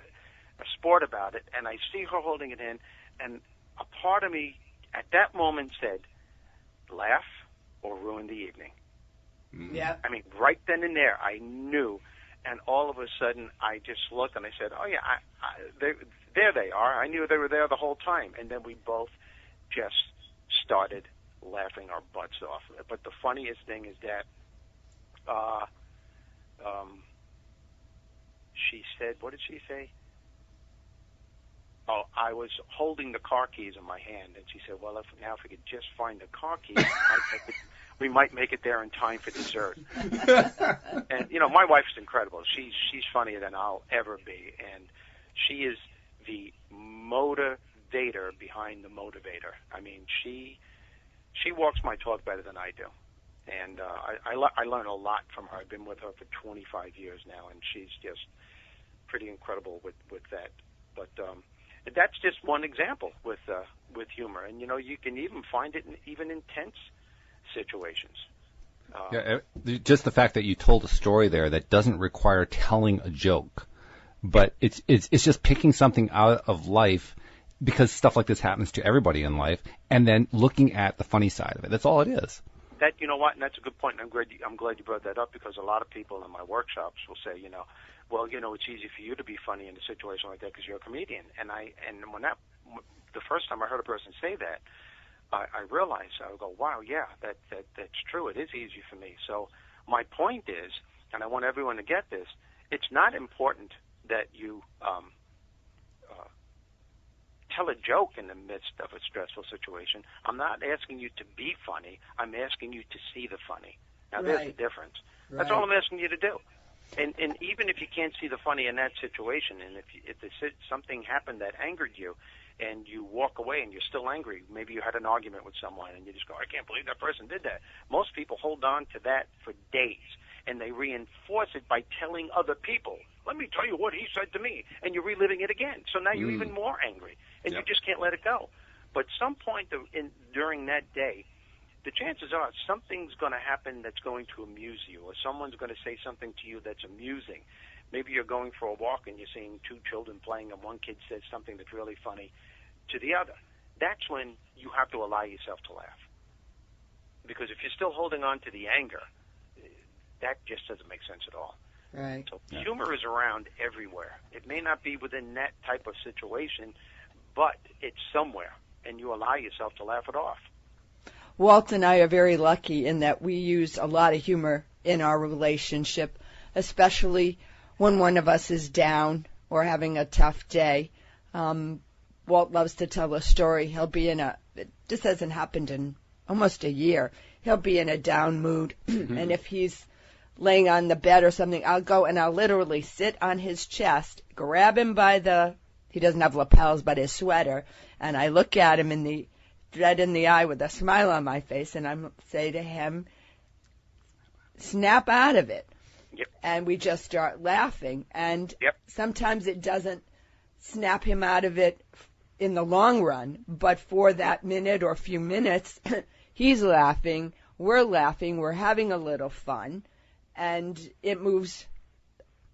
sport about it. And I see her holding it in, and a part of me at that moment said, laugh or ruin the evening. Yeah. I mean, right then and there, I knew. And all of a sudden, I just looked and I said, oh, yeah, there they are. I knew they were there the whole time. And then we both just started laughing our butts off. But the funniest thing is that she said, what did she say? Oh, I was holding the car keys in my hand, and she said, well, if we could just find the car keys, we might make it there in time for dessert. And, you know, my wife is incredible. She's funnier than I'll ever be, and she is the motivator behind the motivator. I mean, she walks my talk better than I do. And I learn a lot from her. I've been with her for 25 years now, and she's just pretty incredible with that. But that's just one example with humor. And, you know, you can even find it in even intense situations. Just the fact that you told a story there that doesn't require telling a joke, but it's just picking something out of life, because stuff like this happens to everybody in life, and then looking at the funny side of it. That's all it is. That, you know what, and that's a good point. And I'm glad you brought that up, because a lot of people in my workshops will say, you know, well, you know, it's easy for you to be funny in a situation like that because you're a comedian. And when the first time I heard a person say that, I realized, I would go, wow, yeah, that's true. It is easy for me. So my point is, and I want everyone to get this, it's not important that you tell a joke in the midst of a stressful situation. I'm not asking you to be funny. I'm asking you to see the funny. Now, there's the difference. Right. That's all I'm asking you to do. And even if you can't see the funny in that situation, and if something happened that angered you, and you walk away and you're still angry, maybe you had an argument with someone, and you just go, I can't believe that person did that. Most people hold on to that for days, and they reinforce it by telling other people, let me tell you what he said to me, and you're reliving it again. So now you're even more angry, and you just can't let it go. But some point during that day, the chances are something's going to happen that's going to amuse you, or someone's going to say something to you that's amusing. Maybe you're going for a walk and you're seeing two children playing, and one kid says something that's really funny to the other. That's when you have to allow yourself to laugh. Because if you're still holding on to the anger, that just doesn't make sense at all. Right. So humor is around everywhere. It may not be within that type of situation, but it's somewhere, and you allow yourself to laugh it off. Walt and I are very lucky in that we use a lot of humor in our relationship, especially when one of us is down or having a tough day. Walt loves to tell a story. He'll be this hasn't happened in almost a year. He'll be in a down mood, and if he's laying on the bed or something, I'll go and I'll literally sit on his chest, grab him by he doesn't have lapels, but his sweater, and I look at him in the dread in the eye with a smile on my face, and I say to him, snap out of it. Yep. And we just start laughing. And sometimes it doesn't snap him out of it in the long run, but for that minute or few minutes, he's laughing, we're having a little fun, and it moves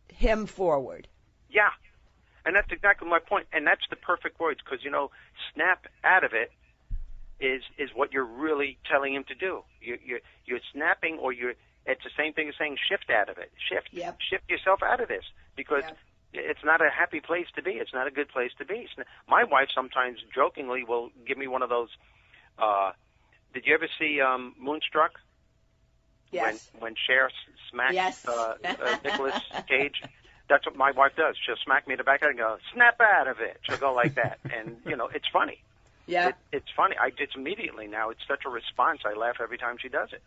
him forward. Yeah, and that's exactly my point, and that's the perfect words, because, you know, snap out of it is what you're really telling him to do. You're snapping, or it's the same thing as saying shift out of it. Shift yourself out of this, because it's not a happy place to be. It's not a good place to be. My wife sometimes jokingly will give me one of those. Did you ever see Moonstruck? Yes. When Cher smacks Nicolas Cage, that's what my wife does. She'll smack me in the back and go, snap out of it. She'll go like that, and you know, it's funny. Yeah, it's funny. It's immediately now. It's such a response. I laugh every time she does it.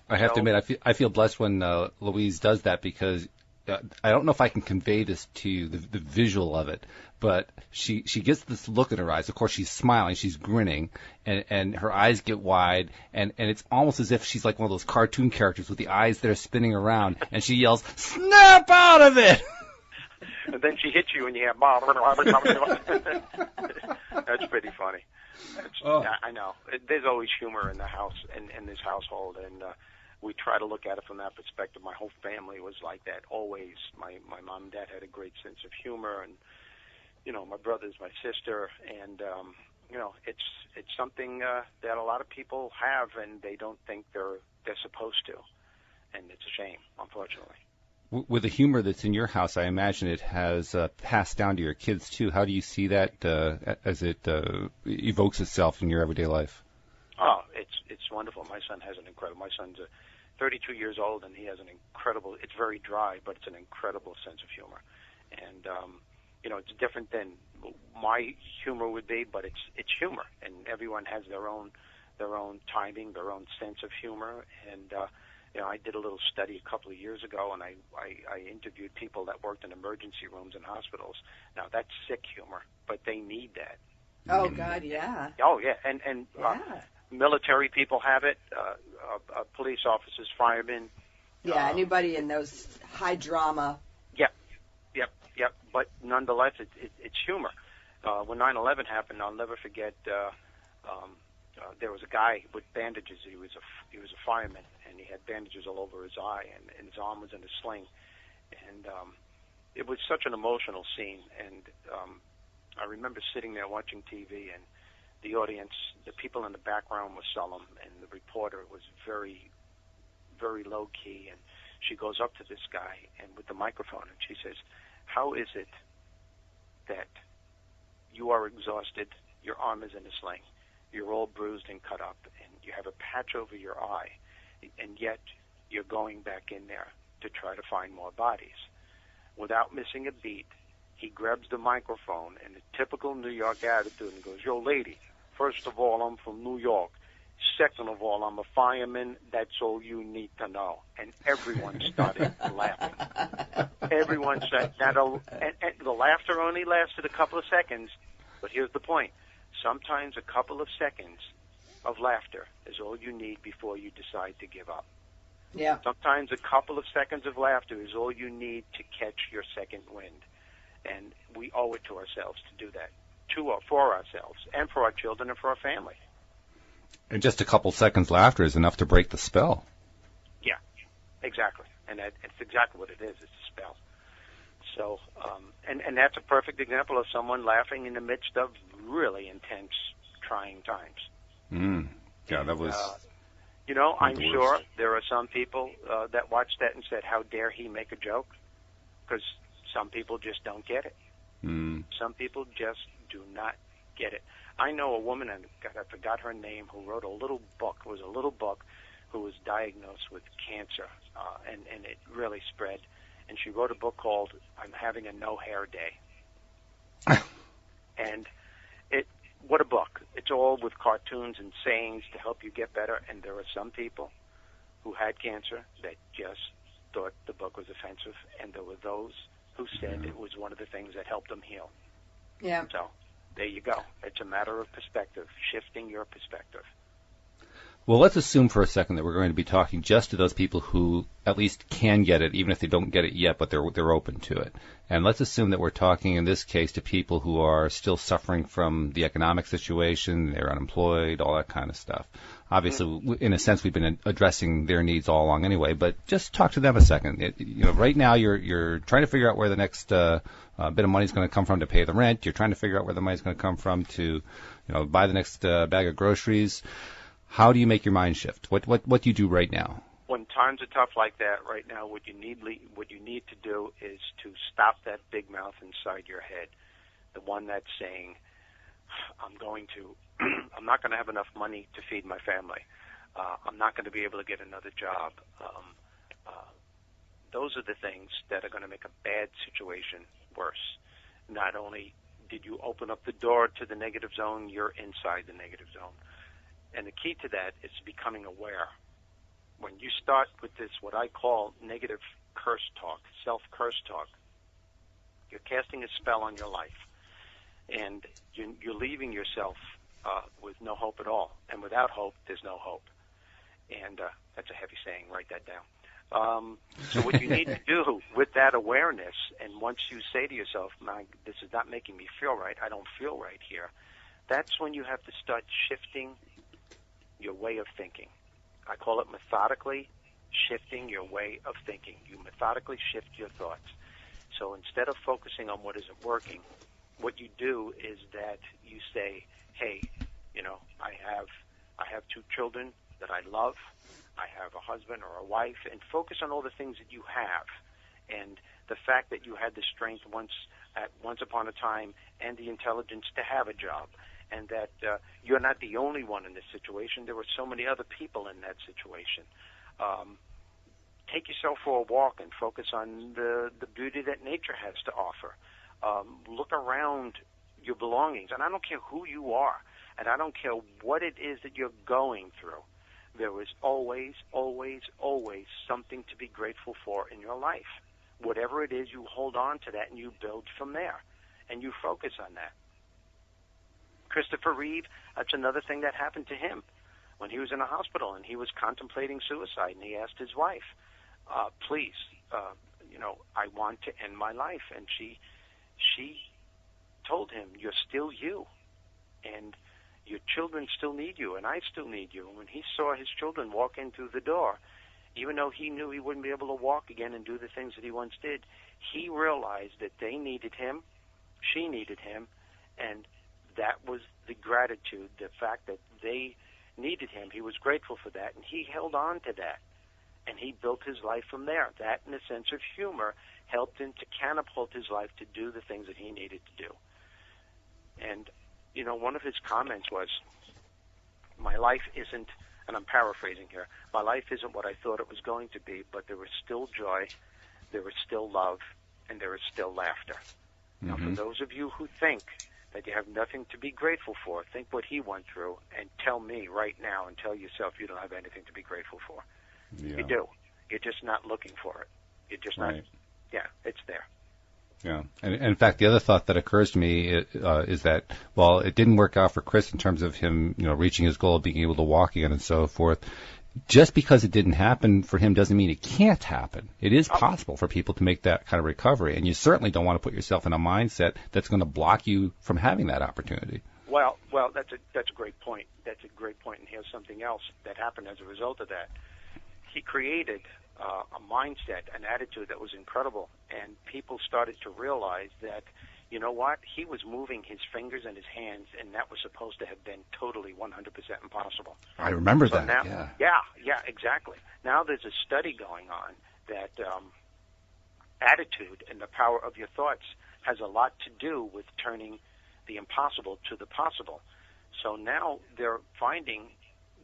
I have to admit, I feel blessed when Louise does that, because I don't know if I can convey this to you, the visual of it, but she gets this look in her eyes. Of course, she's smiling, she's grinning, and her eyes get wide, and it's almost as if she's like one of those cartoon characters with the eyes that are spinning around, and she yells, "Snap out of it!" And then she hits you and you have That's pretty funny. I know. There's always humor in the house, in this household, and we try to look at it from that perspective. My whole family was like that always. My mom and dad had a great sense of humor, and my brothers, my sister, and it's something that a lot of people have, and they don't think they're supposed to, and it's a shame, unfortunately. With the humor that's in your house, I imagine it has passed down to your kids too. How do you see that as it evokes itself in your everyday life? Oh, it's wonderful. My son has an incredible. My son's 32 years old, and he has an incredible. It's very dry, but it's an incredible sense of humor, and it's different than my humor would be, but it's humor, and everyone has their own timing, their own sense of humor, and. I did a little study a couple of years ago, and I interviewed people that worked in emergency rooms and hospitals. Now, that's sick humor, but they need that. Oh, God, yeah. Oh, yeah, and military people have it, police officers, firemen. Yeah, anybody in those high drama. Yep. But nonetheless, it's humor. When 9/11 happened, I'll never forget. There was a guy with bandages. He was a fireman, and he had bandages all over his eye, and his arm was in a sling. And it was such an emotional scene. And I remember sitting there watching TV, and the audience, the people in the background were solemn, and the reporter was very, very low key. And she goes up to this guy and with the microphone, and she says, "How is it that you are exhausted, your arm is in a sling, you're all bruised and cut up, and you have a patch over your eye, and yet you're going back in there to try to find more bodies?" Without missing a beat, he grabs the microphone in a typical New York attitude and goes, "Yo, lady, first of all, I'm from New York. Second of all, I'm a fireman. That's all you need to know." And everyone started laughing. Everyone said that, and the laughter only lasted a couple of seconds, but here's the point. Sometimes a couple of seconds of laughter is all you need before you decide to give up. Yeah. Sometimes a couple of seconds of laughter is all you need to catch your second wind. And we owe it to ourselves to do that, for ourselves and for our children and for our family. And just a couple seconds laughter is enough to break the spell. Yeah, exactly. And it's exactly what it is. It's a spell. So, and that's a perfect example of someone laughing in the midst of really intense, trying times. Yeah, that was. I'm sure there are some people that watched that and said, "How dare he make a joke?" Because some people just don't get it. Some people just do not get it. I know a woman, and I forgot her name, who wrote a little book. It was a little book who was diagnosed with cancer, and it really spread. And she wrote a book called "I'm Having a No Hair Day." And what a book. It's all with cartoons and sayings to help you get better. And there are some people who had cancer that just thought the book was offensive. And there were those who said it was one of the things that helped them heal. Yeah. So there you go. It's a matter of perspective, shifting your perspective. Well, let's assume for a second that we're going to be talking just to those people who at least can get it, even if they don't get it yet, but they're open to it. And let's assume that we're talking in this case to people who are still suffering from the economic situation, they're unemployed, all that kind of stuff. Obviously, in a sense, we've been addressing their needs all along anyway, but just talk to them a second. Right now you're trying to figure out where the next bit of money is going to come from to pay the rent. You're trying to figure out where the money is going to come from to buy the next bag of groceries. How do you make your mind shift? What do you do right now? When times are tough like that, right now, what you need to do is to stop that big mouth inside your head, the one that's saying, I'm not going to have enough money to feed my family. I'm not going to be able to get another job. Those are the things that are going to make a bad situation worse. Not only did you open up the door to the negative zone, you're inside the negative zone. And the key to that is becoming aware. When you start with this, what I call negative curse talk, self-curse talk. You're casting a spell on your life, and you're leaving yourself with no hope at all. And without hope, there's no hope. And that's a heavy saying. Write that down. So what you need to do with that awareness, and once you say to yourself, this is not making me feel right, I don't feel right here, that's when you have to start shifting your way of thinking. I call it methodically shifting your way of thinking. You methodically shift your thoughts. So instead of focusing on what isn't working, what you do is that you say, hey, I have 2 children that I love. I have a husband or a wife, and focus on all the things that you have, and the fact that you had the strength once upon a time and the intelligence to have a job, and that you're not the only one in this situation. There were so many other people in that situation. Take yourself for a walk and focus on the beauty that nature has to offer. Look around your belongings, and I don't care who you are, and I don't care what it is that you're going through. There is always, always, always something to be grateful for in your life. Whatever it is, you hold on to that and you build from there, and you focus on that. Christopher Reeve, that's another thing that happened to him when he was in a hospital and he was contemplating suicide, and he asked his wife, please, I want to end my life. And she told him, you're still you, and your children still need you, and I still need you. And when he saw his children walk in through the door, even though he knew he wouldn't be able to walk again and do the things that he once did, he realized that they needed him, she needed him, and that was the gratitude, the fact that they needed him. He was grateful for that, and he held on to that, and he built his life from there. That, and a sense of humor, helped him to catapult his life to do the things that he needed to do. And one of his comments was, my life isn't, and I'm paraphrasing here, my life isn't what I thought it was going to be, but there is still joy, there is still love, and there is still laughter. Mm-hmm. Now, for those of you who think that you have nothing to be grateful for, think what he went through and tell me right now and tell yourself you don't have anything to be grateful for. Yeah. You do. You're just not looking for it. You're just not. Yeah, it's there. Yeah, and in fact, the other thought that occurs to me is that while it didn't work out for Chris in terms of him, reaching his goal of being able to walk again and so forth, just because it didn't happen for him doesn't mean it can't happen. It is possible for people to make that kind of recovery, and you certainly don't want to put yourself in a mindset that's going to block you from having that opportunity. Well, that's a great point. That's a great point, and here's something else that happened as a result of that. He created a mindset, an attitude that was incredible, and people started to realize that, you know what, he was moving his fingers and his hands, and that was supposed to have been totally 100% impossible. I remember that, now, yeah. Yeah, exactly. Now there's a study going on that attitude and the power of your thoughts has a lot to do with turning the impossible to the possible. So now they're finding,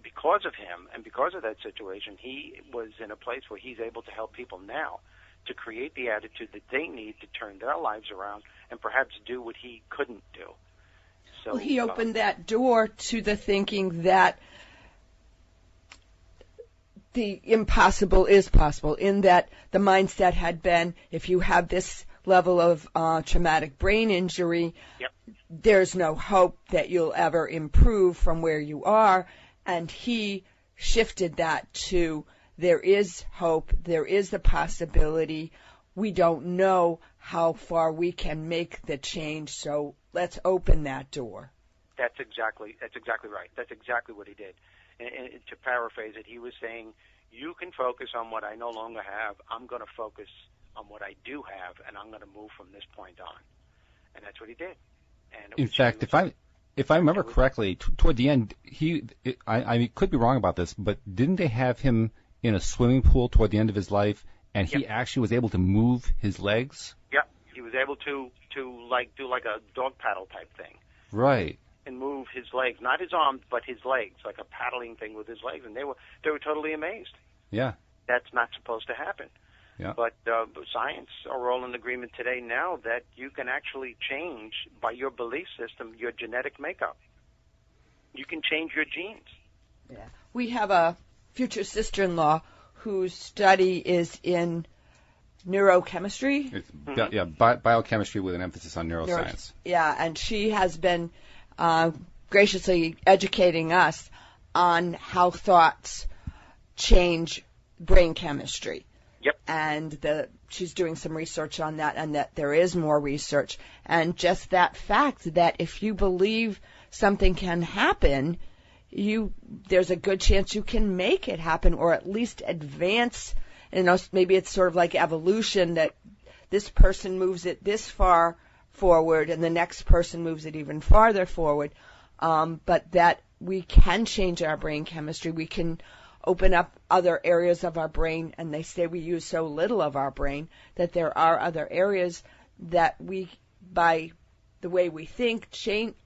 because of him and because of that situation, he was in a place where he's able to help people now to create the attitude that they need to turn their lives around and perhaps do what he couldn't do. So well, he opened that door to the thinking that the impossible is possible, in that the mindset had been, if you have this level of traumatic brain injury, there's no hope that you'll ever improve from where you are. And he shifted that to, there is hope, there is the possibility. We don't know how far we can make the change, so let's open that door. That's exactly right. That's exactly what he did. And to paraphrase it, he was saying, you can focus on what I no longer have. I'm going to focus on what I do have, and I'm going to move from this point on. And that's what he did. And in fact, if I remember correctly, toward the end, I could be wrong about this, but didn't they have him in a swimming pool toward the end of his life, and he actually was able to move his legs? Yeah, he was able to do like a dog paddle type thing. Right. And move his legs, not his arms, but his legs, like a paddling thing with his legs, and they were totally amazed. Yeah. That's not supposed to happen. Yeah. But science are all in agreement today now that you can actually change, by your belief system, your genetic makeup. You can change your genes. Yeah. We have a future sister-in-law whose study is in neurochemistry. It's biochemistry with an emphasis on neuroscience. And she has been graciously educating us on how thoughts change brain chemistry. Yep. And she's doing some research on that, and that there is more research. And just that fact that if you believe something can happen, there's a good chance you can make it happen, or at least advance. Maybe it's sort of like evolution, that this person moves it this far forward and the next person moves it even farther forward. But that we can change our brain chemistry. We can open up other areas of our brain, and they say we use so little of our brain that there are other areas that we, by the way we think,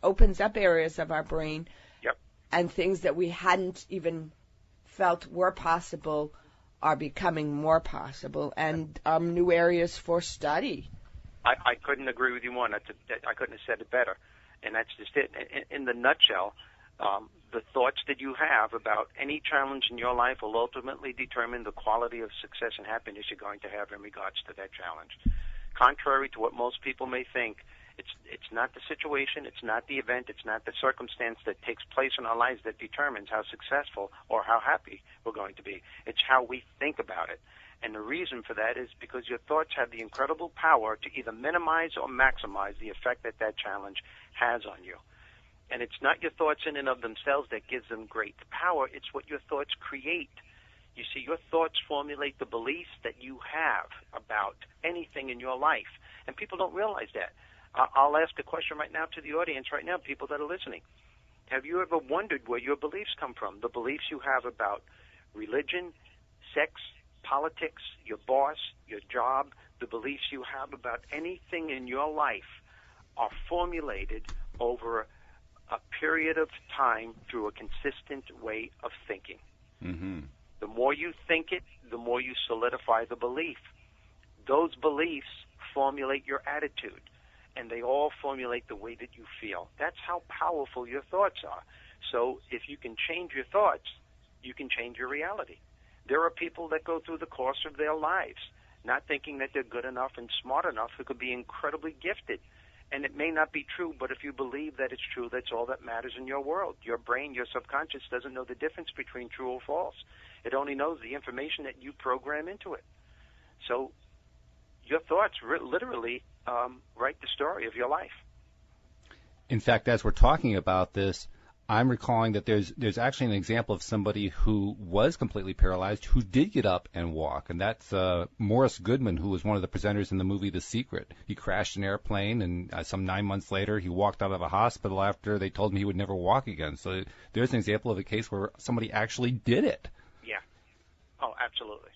opens up areas of our brain. Yep. And things that we hadn't even felt were possible are becoming more possible, and new areas for study. I couldn't agree with you more. I couldn't have said it better. And that's just it. In the nutshell, the thoughts that you have about any challenge in your life will ultimately determine the quality of success and happiness you're going to have in regards to that challenge. Contrary to what most people may think, it's not the situation, it's not the event, it's not the circumstance that takes place in our lives that determines how successful or how happy we're going to be. It's how we think about it. And the reason for that is because your thoughts have the incredible power to either minimize or maximize the effect that challenge has on you. And it's not your thoughts in and of themselves that gives them great power. It's what your thoughts create. You see, your thoughts formulate the beliefs that you have about anything in your life. And people don't realize that. I'll ask a question right now to the audience right now, people that are listening. Have you ever wondered where your beliefs come from? The beliefs you have about religion, sex, politics, your boss, your job, the beliefs you have about anything in your life are formulated over a period of time through a consistent way of thinking. Mm-hmm. The more you think it, the more you solidify the belief. Those beliefs formulate your attitude, and they all formulate the way that you feel. That's how powerful your thoughts are. So if you can change your thoughts, you can change your reality. There are people that go through the course of their lives not thinking that they're good enough and smart enough, who could be incredibly gifted. And it may not be true, but if you believe that it's true, that's all that matters in your world. Your brain, your subconscious, doesn't know the difference between true or false. It only knows the information that you program into it. So your thoughts literally write the story of your life. In fact, as we're talking about this, I'm recalling that there's actually an example of somebody who was completely paralyzed who did get up and walk, and that's Morris Goodman, who was one of the presenters in the movie The Secret. He crashed an airplane, and some 9 months later, he walked out of a hospital after they told him he would never walk again. So there's an example of a case where somebody actually did it. Yeah. Oh, absolutely.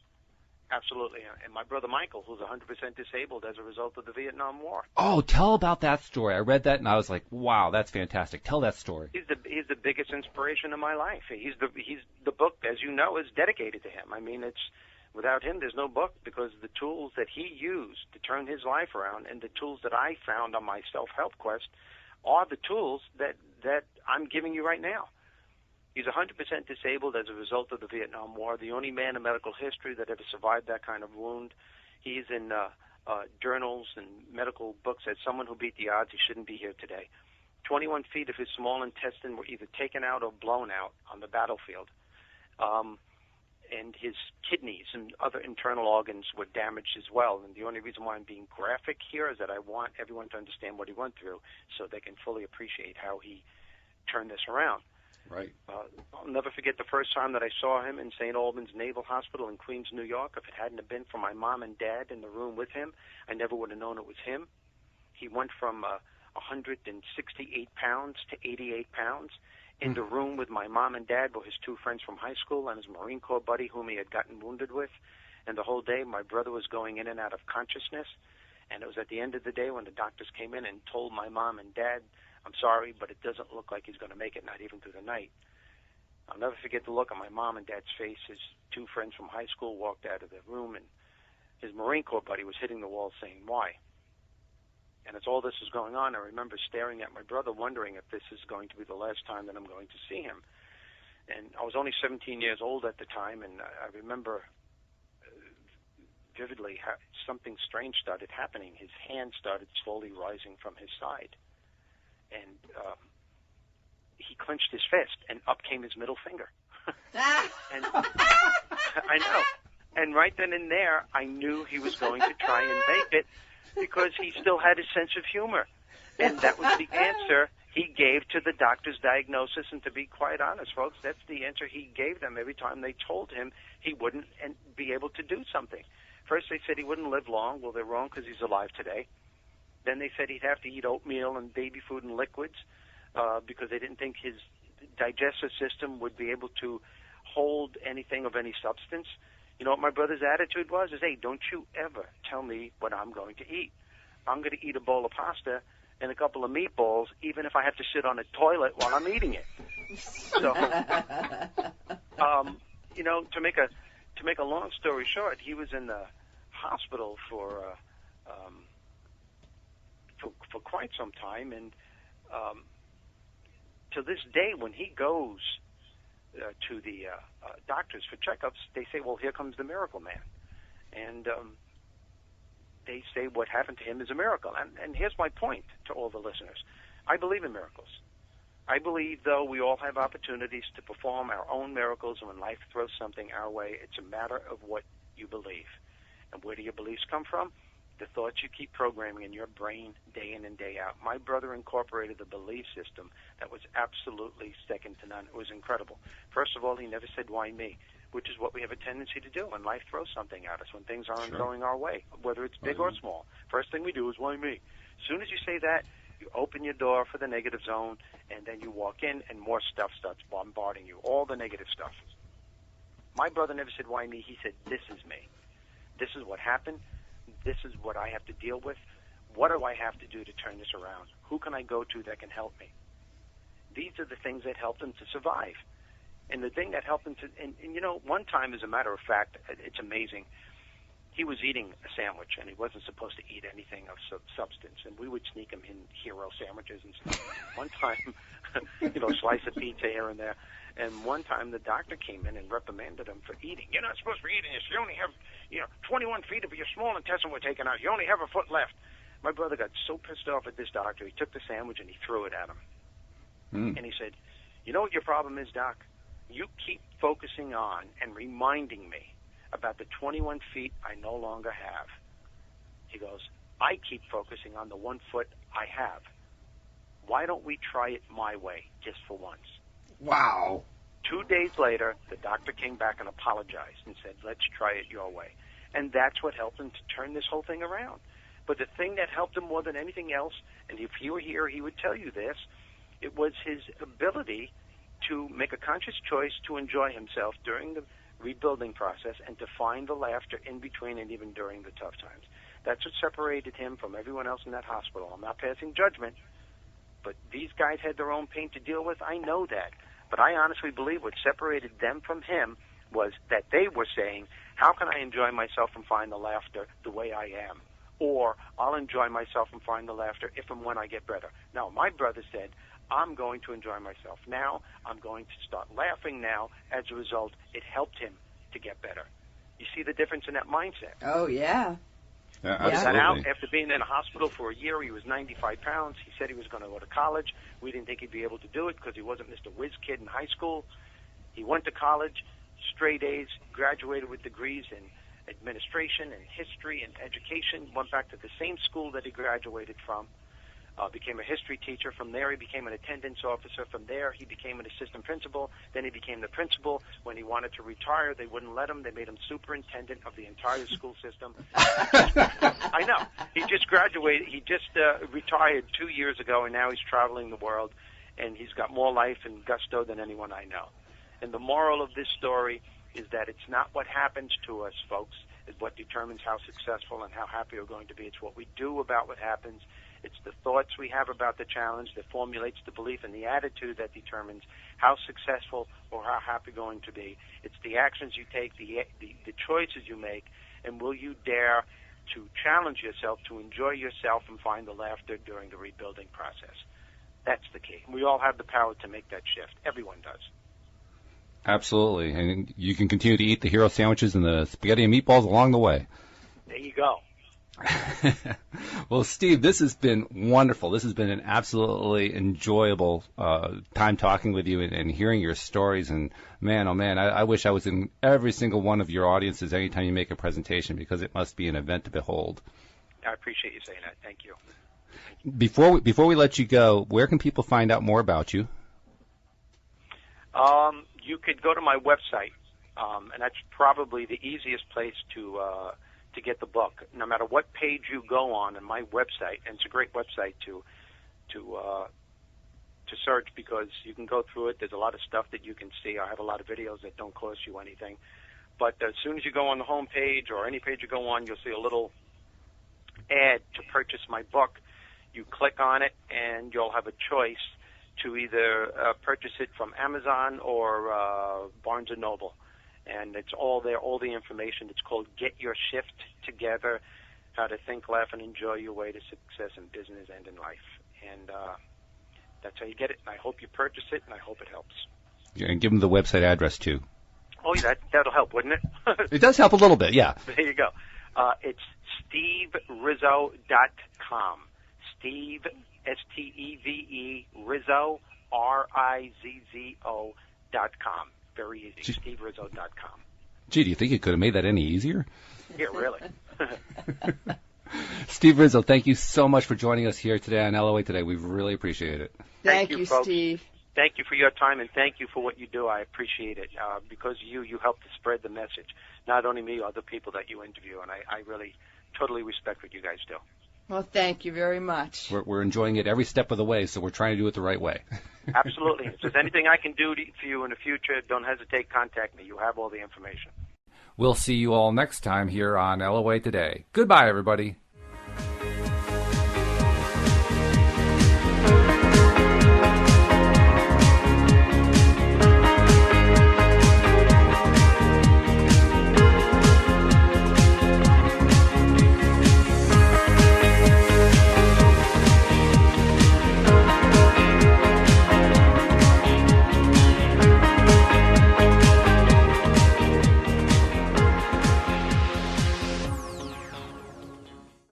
Absolutely. And my brother Michael, who's 100% disabled as a result of the Vietnam War. Oh, tell about that story. I read that and I was like, wow, that's fantastic. Tell that story. He's the biggest inspiration of my life. He's the book, as you know, is dedicated to him. I mean, it's without him, there's no book, because the tools that he used to turn his life around and the tools that I found on my self-help quest are the tools that I'm giving you right now. He's 100% disabled as a result of the Vietnam War, the only man in medical history that ever survived that kind of wound. He's in journals and medical books as someone who beat the odds. He shouldn't be here today. 21 feet of his small intestine were either taken out or blown out on the battlefield. And his kidneys and other internal organs were damaged as well. And the only reason why I'm being graphic here is that I want everyone to understand what he went through so they can fully appreciate how he turned this around. Right. I'll never forget the first time that I saw him in St. Albans Naval Hospital in Queens, New York. If it hadn't have been for my mom and dad in the room with him, I never would have known it was him. He went from 168 pounds to 88 pounds. In the room with my mom and dad were his two friends from high school and his Marine Corps buddy whom he had gotten wounded with. And the whole day my brother was going in and out of consciousness. And it was at the end of the day when the doctors came in and told my mom and dad, I'm sorry, but it doesn't look like he's going to make it, not even through the night. I'll never forget the look on my mom and dad's face. His two friends from high school walked out of the room, and his Marine Corps buddy was hitting the wall saying, why? And as all this was going on, I remember staring at my brother, wondering if this is going to be the last time that I'm going to see him. And I was only 17 years old at the time, and I remember vividly how something strange started happening. His hand started slowly rising from his side, and he clenched his fist, and up came his middle finger. And I know. And right then and there, I knew he was going to try and make it because he still had his sense of humor. And that was the answer he gave to the doctor's diagnosis. And to be quite honest, folks, that's the answer he gave them every time they told him he wouldn't be able to do something. First, they said he wouldn't live long. Well, they're wrong because he's alive today. Then they said he'd have to eat oatmeal and baby food and liquids because they didn't think his digestive system would be able to hold anything of any substance. You know what my brother's attitude was? Is, hey, don't you ever tell me what I'm going to eat. I'm going to eat a bowl of pasta and a couple of meatballs, even if I have to sit on a toilet while I'm eating it. So, you know, to make a long story short, he was in the hospital for quite some time, and to this day, when he goes to the doctors for checkups, they say, well, here comes the miracle man. And they say what happened to him is a miracle. And here's my point to all the listeners. I believe in miracles. I believe, though, we all have opportunities to perform our own miracles, and when life throws something our way, it's a matter of what you believe. And where do your beliefs come from? The thoughts you keep programming in your brain day in and day out. My brother incorporated a belief system that was absolutely second to none. It was incredible. First of all, he never said, why me? Which is what we have a tendency to do when life throws something at us, when things aren't going our way, whether it's big or small. First thing we do is, why me? As soon as you say that, you open your door for the negative zone, and then you walk in, and more stuff starts bombarding you, all the negative stuff. My brother never said, why me? He said, this is me. This is what happened. This is what I have to deal with. What do I have to do to turn this around? Who can I go to that can help me? These are the things that helped him to survive. And the thing that helped him to, and you know, one time, as a matter of fact, it's amazing, he was eating a sandwich, and he wasn't supposed to eat anything of substance, and we would sneak him in hero sandwiches and stuff. One time, you know, slice of pizza here and there, and one time the doctor came in and reprimanded him for eating. You're not supposed to be eating this. You only have, 21 feet of your small intestine were taken out. You only have a foot left. My brother got so pissed off at this doctor, he took the sandwich and he threw it at him. And he said, you know what your problem is, Doc? You keep focusing on and reminding me about the 21 feet I no longer have. He goes, I keep focusing on the 1 foot I have. Why don't we try it my way, just for once? Wow. 2 days later, the doctor came back and apologized and said, let's try it your way. And that's what helped him to turn this whole thing around. But the thing that helped him more than anything else, and if he were here, he would tell you this, it was his ability to make a conscious choice to enjoy himself during the rebuilding process and to find the laughter in between and even during the tough times. That's what separated him from everyone else in that hospital. I'm not passing judgment, but these guys had their own pain to deal with. I know that. But I honestly believe what separated them from him was that they were saying, how can I enjoy myself and find the laughter the way I am? Or I'll enjoy myself and find the laughter if and when I get better. No, my brother said, I'm going to enjoy myself now. I'm going to start laughing now. As a result, it helped him to get better. You see the difference in that mindset? Oh, yeah. Yeah, He got absolutely. out after being in a hospital for a year. He was 95 pounds. He said he was going to go to college. We didn't think he'd be able to do it because he wasn't Mr. Whiz Kid in high school. He went to college, straight A's, graduated with degrees in administration and history and education, went back to the same school that he graduated from. Became a history teacher. From there, he became an attendance officer. From there, he became an assistant principal. Then he became the principal. When he wanted to retire, they wouldn't let him. They made him superintendent of the entire school system. I know. He just graduated. He just retired 2 years ago, and now he's traveling the world, and he's got more life and gusto than anyone I know. And the moral of this story is that it's not what happens to us, folks, is what determines how successful and how happy we're going to be. It's what we do about what happens. It's the thoughts we have about the challenge that formulates the belief and the attitude that determines how successful or how happy you're going to be. It's the actions you take, the choices you make, and will you dare to challenge yourself, to enjoy yourself and find the laughter during the rebuilding process. That's the key. We all have the power to make that shift. Everyone does. Absolutely. And you can continue to eat the hero sandwiches and the spaghetti and meatballs along the way. There you go. Well, Steve, this has been wonderful. This has been an absolutely enjoyable time talking with you and hearing your stories. And man, oh man, I wish I was in every single one of your audiences anytime you make a presentation, because it must be an event to behold. I appreciate you saying that. Thank you. Before we let you go, where can people find out more about you? You could go to my website, and that's probably the easiest place to get the book. No matter what page you go on my website, and it's a great website to search, because you can go through it. There's a lot of stuff that you can see. I have a lot of videos that don't cost you anything. But as soon as you go on the home page or any page you go on, you'll see a little ad to purchase my book. You click on it, and you'll have a choice to either purchase it from Amazon or Barnes & Noble. And it's all there, all the information. It's called Get Your Shift Together, How to Think, Laugh, and Enjoy Your Way to Success in Business and in Life. And that's how you get it. And I hope you purchase it, and I hope it helps. Yeah, and give them the website address, too. Oh, yeah, that'll help, wouldn't it? It does help a little bit, yeah. There you go. It's SteveRizzo.com. Steve, S-T-E-V-E, Rizzo, RIZZO.com. Very easy, SteveRizzo.com. Gee, do you think you could have made that any easier? Yeah, really. Steve Rizzo, thank you so much for joining us here today on LOA Today. We really appreciate it. Thank you, folks. Steve. Thank you for your time, and thank you for what you do. I appreciate it. Because you help to spread the message. Not only me, other people that you interview, and I really totally respect what you guys do. Well, thank you very much. We're enjoying it every step of the way, so we're trying to do it the right way. Absolutely. If there's anything I can do for you in the future, don't hesitate, contact me. You have all the information. We'll see you all next time here on LOA Today. Goodbye, everybody.